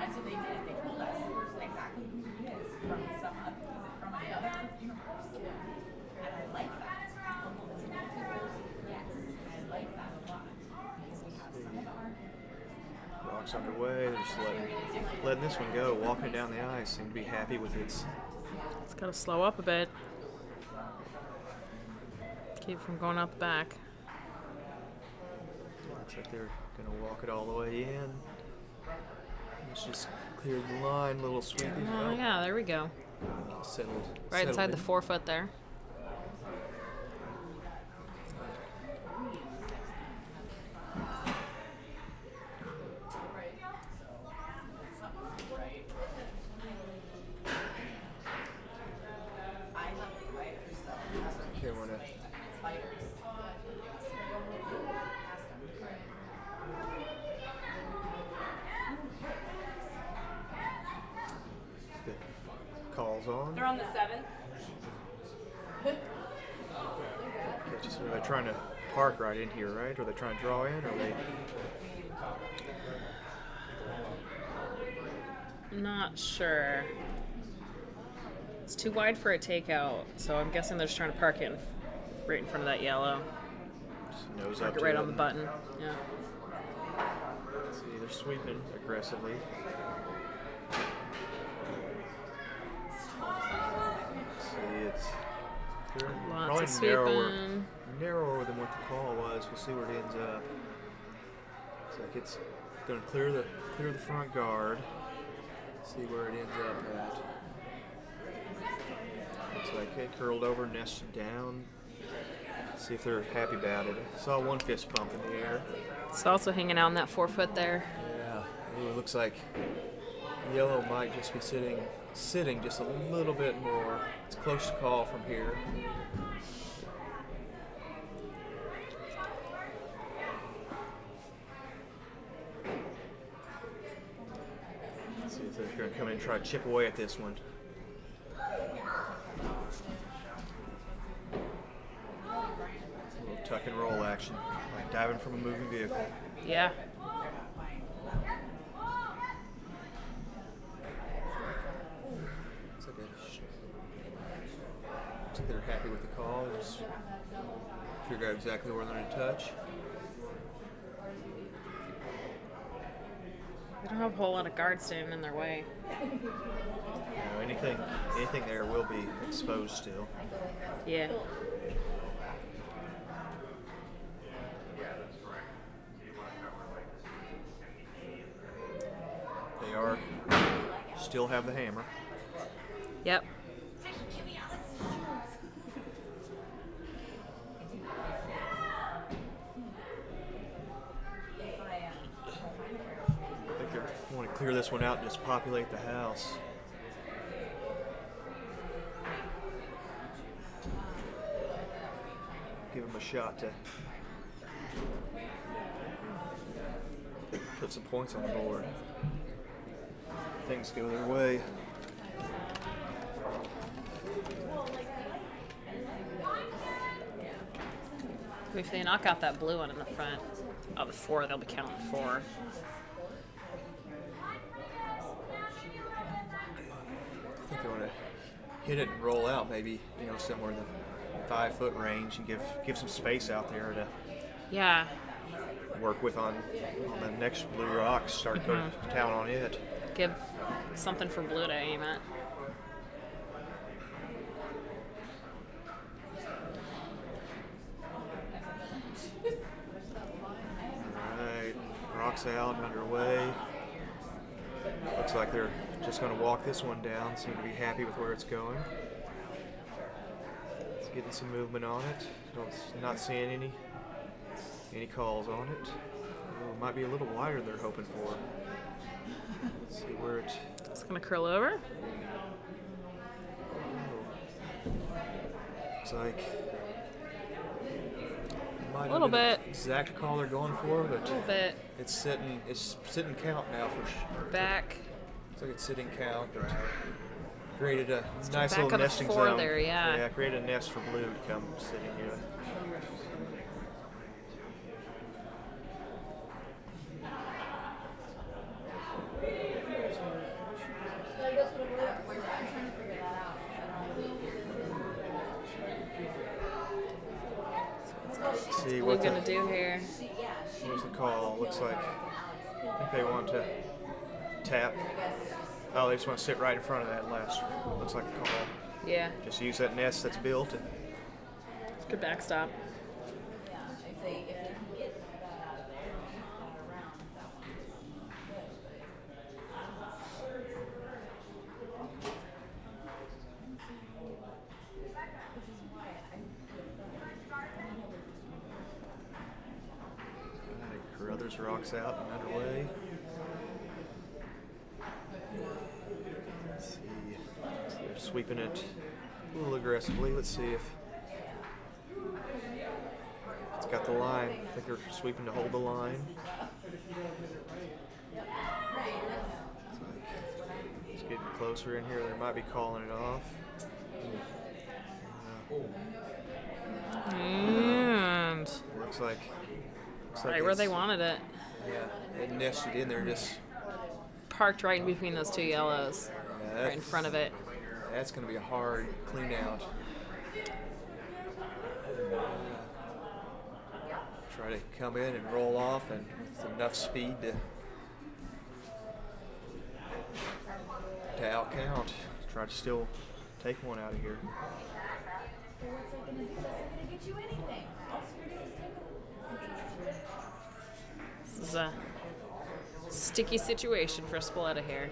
And so they did. They told us exactly who he is from from another universe. And I like that. Yes, I like that a lot. Because we have some of our Rock's underway. They're just letting this one go. Walking it down the ice. Seem to be happy with its. It's got to slow up a bit. Keep from going out the back. Looks like they're going to walk it all the way in. It's just cleared the line. Little sweeping. Oh yeah, there we go. Settled. Right inside settled the in. 4 foot there. Okay, we're gonna the calls on. They're on the 7th. Okay, so they're trying to park right in here, right? Or they're trying to draw in, or they? Not sure. It's too wide for a takeout, so I'm guessing they're just trying to park it right in front of that yellow. Just nose Park up it to right it. on the button. Yeah. See, they're sweeping aggressively. See, it's they're Lots probably of narrower, sweeping. narrower than what the call was. We'll see where it ends up. Looks like it's going to clear the front guard. See where it ends up at. Looks like it curled over, nested down. See if they're happy about it. I saw one fist bump in the air. It's also hanging out in that 4 foot there. Yeah, ooh, it looks like yellow might just be sitting just a little bit more. It's close to call from here. Let's see if they're going to come in and try to chip away at this one. A little tuck and roll action, like diving from a moving vehicle. Yeah. Looks like they're happy with the call. Just figure out exactly where they're going to touch. They don't have a whole lot of guards standing in their way. You know, anything there will be exposed still. Yeah. They are still have the hammer. Yep. I think they want to clear this one out and just populate the house. Give them a shot to put some points on the board. Things go their way. If they knock out that blue one in the front of the 4, they'll be counting 4. I think they want to hit it and roll out, maybe, you know, somewhere in the 5-foot range and give some space out there to Yeah. work with on the next blue rock. Start to go to town on it. Give something for blue to aim at. Alright, rocks out, underway. Looks like they're just going to walk this one down. Seem to be happy with where it's going. It's getting some movement on it. Not seeing any calls on it. Oh, it might be a little wider they're hoping for. Let's see where it... It's gonna curl over. Looks like... A little bit. Exact call they're going for, but A little bit. it's sitting count now for sure. Back. Looks like it's sitting count. But created a nice back little of the nesting 4 zone. there, yeah. Yeah, created a nest for blue to come sitting here. Let's see What what are we gonna do here? what's the call? Looks like I think they want to tap. Oh, they just want to sit right in front of that last. Looks like the call. Yeah. Just use that nest that's built. And It's a good backstop. If they can get that out of there, not around that one. Carruthers rocks out and underway. Let's see. So they're sweeping it a little aggressively. Let's see if it's got the line. I think they're sweeping to hold the line. It's getting closer in here. They might be calling it off. And Looks like right where they wanted it. Yeah, it nested in there. Just Parked right in between those 2 yellows. yeah, Right in front of it. That's going to be a hard clean out. Try to come in and roll off, and with enough speed to out count. Try to still take one out of here. What's that gonna do? That's not gonna get you anything. All you're gonna do is take a This is a sticky situation for Spaleta here.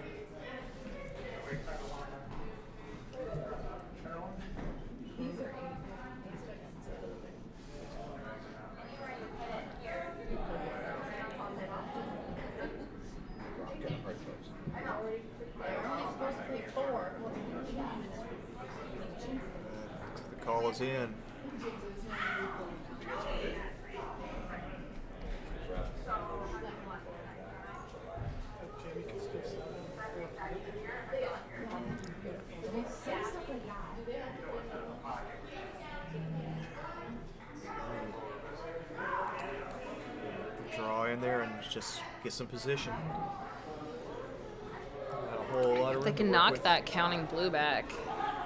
The call is in. Draw in there and just get some position. Got a whole lot of They room can to work knock with. that counting blue back.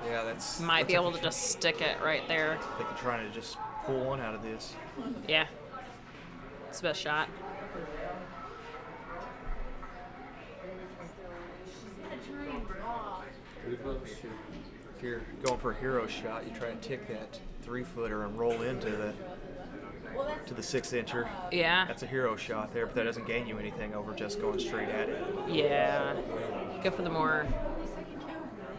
Yeah, that's. Might be that's able to just stick it right there. I think they're trying to just pull one out of this. Yeah. It's the best shot. If you're going for a hero shot, you try and tick that 3-footer and roll into the 6-incher. Yeah. That's a hero shot there, but that doesn't gain you anything over just going straight at it. Yeah. Go for the more.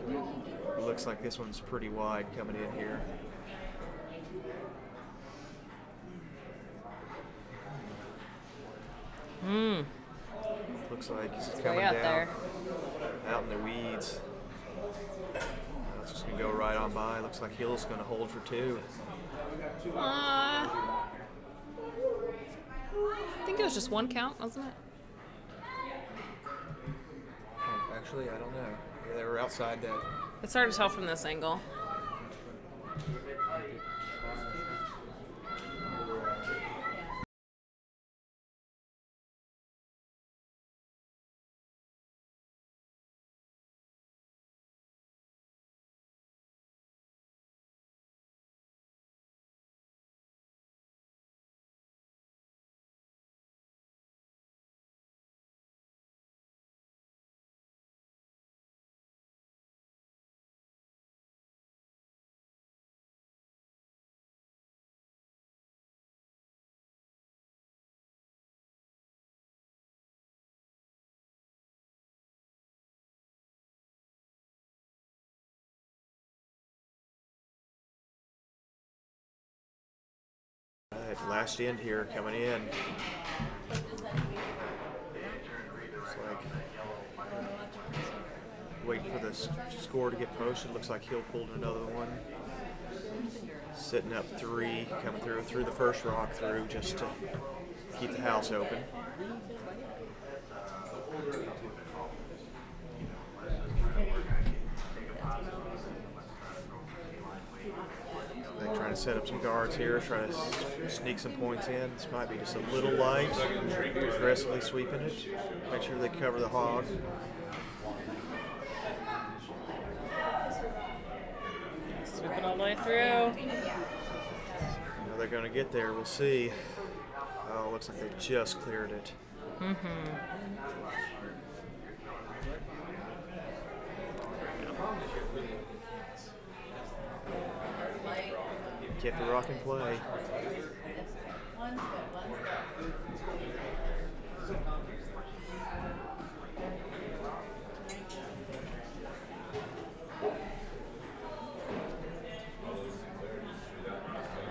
It looks like this one's pretty wide coming in here. Looks like he's coming way out down there. out in the weeds. It's just gonna go right on by. Looks like Hill's gonna hold for 2. I think it was just 1 count, wasn't it? Oh, actually, I don't know. Yeah, they were outside that. It's hard to tell from this angle. That last end here coming in. Looks like waiting for the score to get posted. Looks like Hill pulled another one. Sitting up 3, coming through the first rock through just to keep the house open. They're trying to set up some guards here, try to sneak some points in. This might be just a little light. Aggressively sweeping it. Make sure they cover the hog. Sweep it all the way through. Now they're going to get there. We'll see. Oh, looks like they just cleared it. Get the rock in play.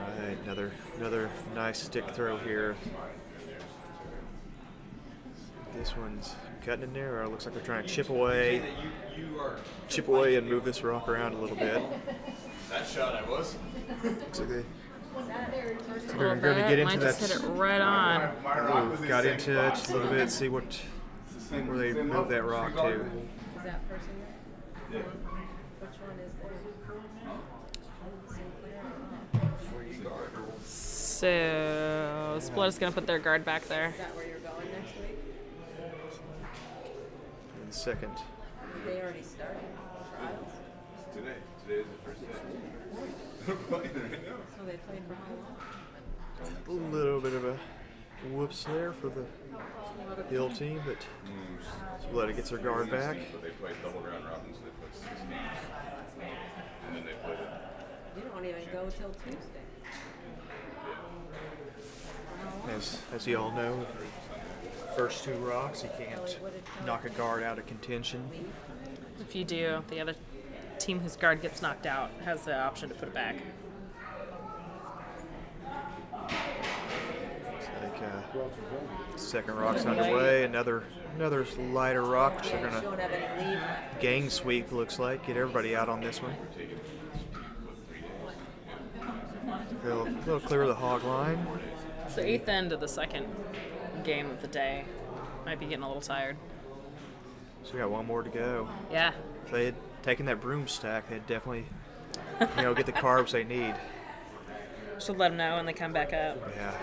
Alright, another nice stick throw here. This one's cutting in there. Looks like they're trying to chip away and move this rock around a little bit. That shot I was. Looks like they're Little going to bit. get into Might that. just hit it right on. Oh, got into it a little bit. See where they move that rock to. Is that person there? Which one is there? So Spaleta's gonna put their guard back there. Is that where you're going next week? In second. They already started trials. Today is the first day. So they played for how long? A little bit of a whoops there for the Hill team, but Spaleta gets their guard back. But they played double round robin, so they played 6 games. And then they played it. You don't even go till Tuesday. As you all know, first 2 rocks, you can't knock a guard out of contention. If you do, the other team whose guard gets knocked out has the option to put it back. Like second rock's underway. Another lighter rock, which they're Don't gonna have any leave left. gang sweep. Looks like get everybody out on this one. They'll clear the hog line. It's the 8th end of the second game of the day. Might be getting a little tired. So we got one more to go. Yeah. If they had taken that broom stack, they'd definitely, get the carbs they need. Should let them know when they come back up. Yeah,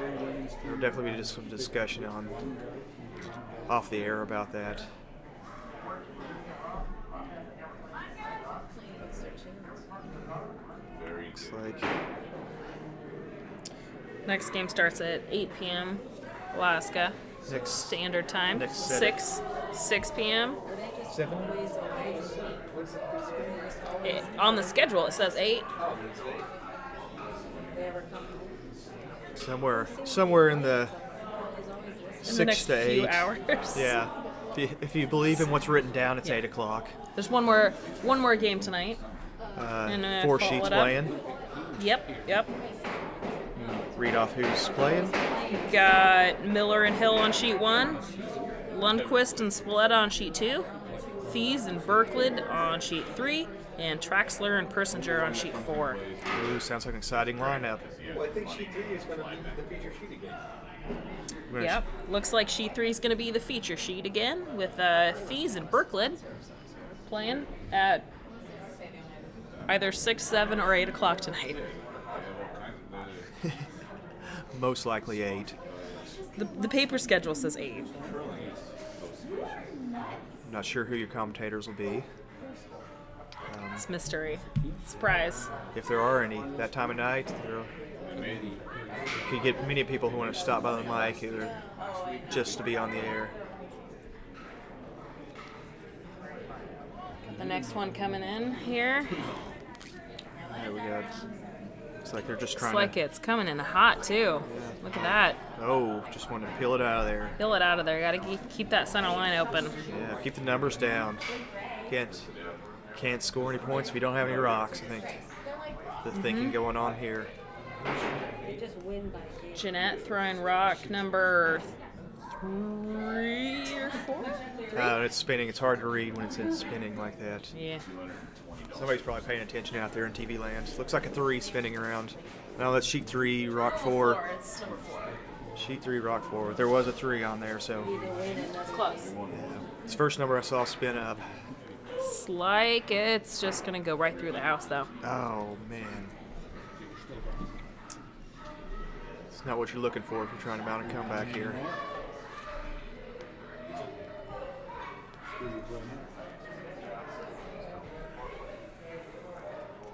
there'll definitely be just some discussion off the air about that. Looks like Next game starts at 8 p.m. Alaska next Standard Time. Next set 6 p.m. 7. On the schedule it says 8. Somewhere in the In 6 the next to 8. few hours. Yeah, if you believe in what's written down, it's 8 o'clock. There's one more game tonight. 4 sheets playing. Yep. Read off who's playing. You've got Miller and Hill on sheet 1, Lundquist and Spaleta on sheet 2, Fees and Berklid on sheet 3, and Traxler and Persinger on sheet 4. Ooh, sounds like an exciting lineup. Well, I think sheet 3 is going to be the feature sheet again. Yep. Looks like sheet 3 is going to be the feature sheet again with Fees and Berklid playing at either 6, 7, or 8 o'clock tonight. Most likely 8. The paper schedule says 8. I'm not sure who your commentators will be. It's mystery. Surprise. If there are any that time of night, you could get many people who want to stop by the mic either just to be on the air. The next one coming in here. There we go. It's like they're just trying It's like to. it's coming in hot too. Look at that. Oh, just want to peel it out of there. Peel it out of there. Gotta keep that center line open. Yeah, keep the numbers down. Can't score any points if you don't have any rocks. I think the thinking going on here. They just win by game. Jeanette throwing rock number 3 or 4? It's spinning. It's hard to read when it's spinning like that. Yeah. Somebody's probably paying attention out there in TV land. Looks like a 3 spinning around. No, that's sheet 3, rock 4. It's number 4. Sheet 3, rock 4. There was a 3 on there, so It's close. yeah. It's the first number I saw spin up. It's like it's just gonna go right through the house, though. Oh man, it's not what you're looking for if you're trying to mount a comeback here.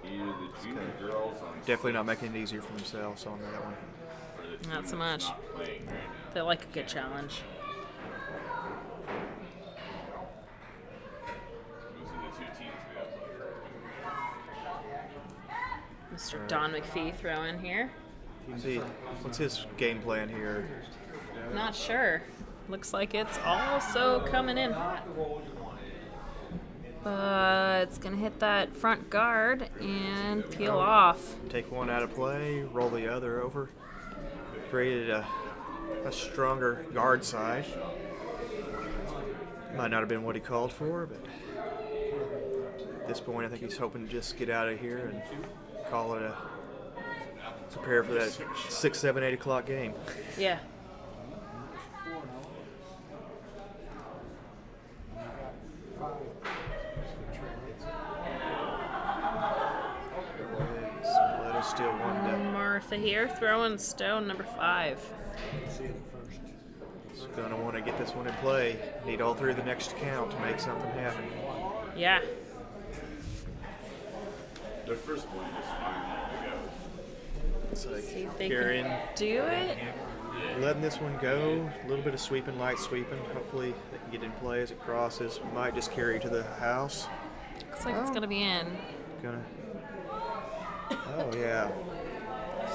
Either the junior girls on Definitely not making it easier for themselves on that one. or the Not so teams much. not playing right now. They like a good challenge. Those are the 2 teams we have left. Mr. Don McPhee throwing here. See, what's his game plan here? Not sure. Looks like it's also coming in hot. But it's gonna hit that front guard and peel off. Take one out of play, roll the other over. Created a stronger guard side. Might not have been what he called for, but at this point I think he's hoping to just get out of here and call it a prepare for that 6, 7, 8 o'clock game. Yeah. Spaleta still 1 Martha here throwing stone number 5. He's gonna want to get this one in play. Need all 3 of the next count to make something happen. Yeah. The first one is fine. It's like See if they carrying, can do it. letting this one go. A little bit of sweeping, light sweeping. Hopefully they can get in play as it crosses. Might just carry to the house. Looks like it's gonna be in. Gonna. Oh yeah.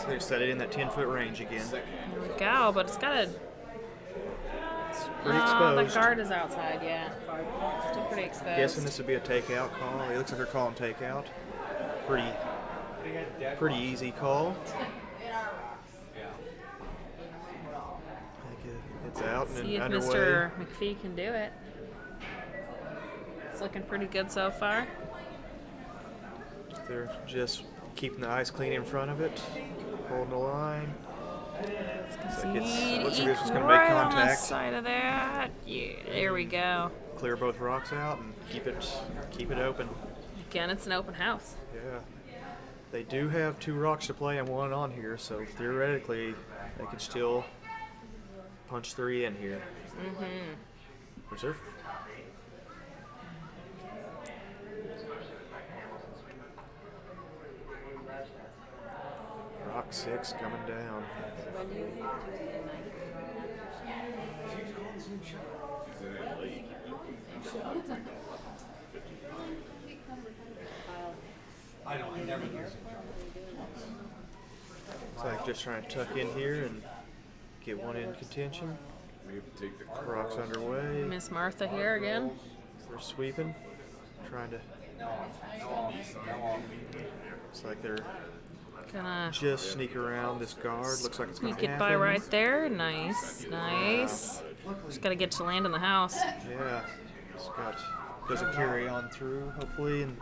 So they set it in that 10-foot range again. There we go, but it's got a. Pretty The exposed. guard is outside, yeah. Still pretty exposed. Guessing this would be a takeout call. It looks like they're calling takeout. Pretty easy call. I think it's out and See if underway. Mr. McPhee can do it. It's looking pretty good so far. They're just keeping the ice clean in front of it, holding the line. Looks like this is going to make right on the contact. side of that. Yeah, there we go. Clear both rocks out and keep it open. Again, it's an open house. Yeah. They do have 2 rocks to play and 1 on here, so theoretically they could still punch 3 in here. Which they're rock 6 coming down. I know, I never do this. It's like just trying to tuck in here and get one in contention. We have to take the Rocks underway. Miss Martha here again. They're sweeping, trying to. It's like they're Gonna just sneak around this guard. Looks like it's going sneak to it happen. by right there. Nice, nice. Just gotta get to land in the house. Yeah, doesn't carry on through, hopefully, and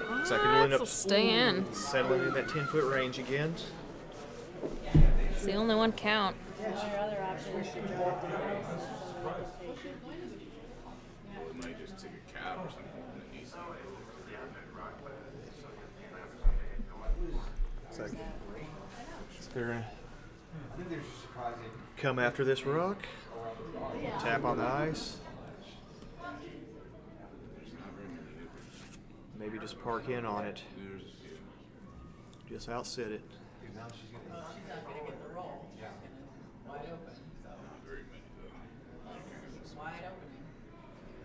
looks like it'll end up Will stay in. settling in that 10-foot range again. It's the only one count. Your other option is to walk the house. Well, it might just take a cab or something from the east side. It's like they're gonna come after this rock, tap on the ice, maybe just park in on it, just outsit it.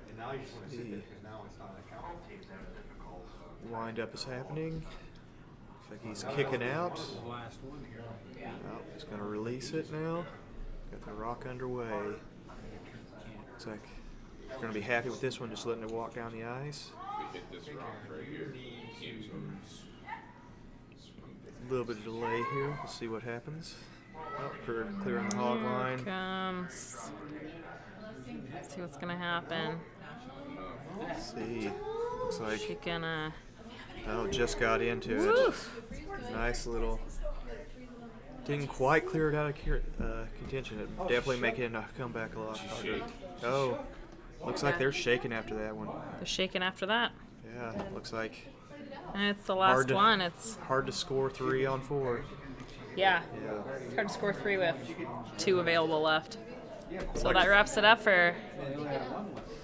And now you just want to sit there because now it's not an account. Wind up is happening. Looks like he's kicking out. Last one here. Oh, he's going to release it now. Got the rock underway. Looks like they're going to be happy with this one, just letting it walk down the ice. We hit this rock right here. Game's over. A little bit of delay here. We'll see what happens. Oh, for clearing the hog line. Comes. Let's see what's gonna happen. Let's see. Looks like She gonna. just got into Woof. it. Nice little. Didn't quite clear it out of contention. It definitely making a comeback a lot harder. Oh, looks like they're shaking after that one. They're shaking after that. Yeah, looks like And it's the last one. It's hard to score 3 on 4. yeah. Yeah. It's hard to score 3 with 2 available left. So that wraps it up for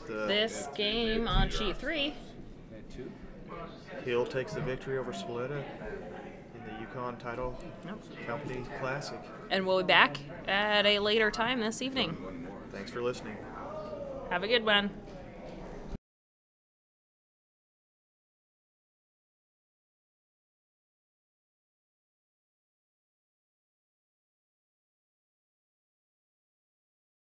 this game on sheet 3. Hill takes the victory over Spaleta in the Yukon Title Company Classic. And we'll be back at a later time this evening. Thanks for listening. Have a good one.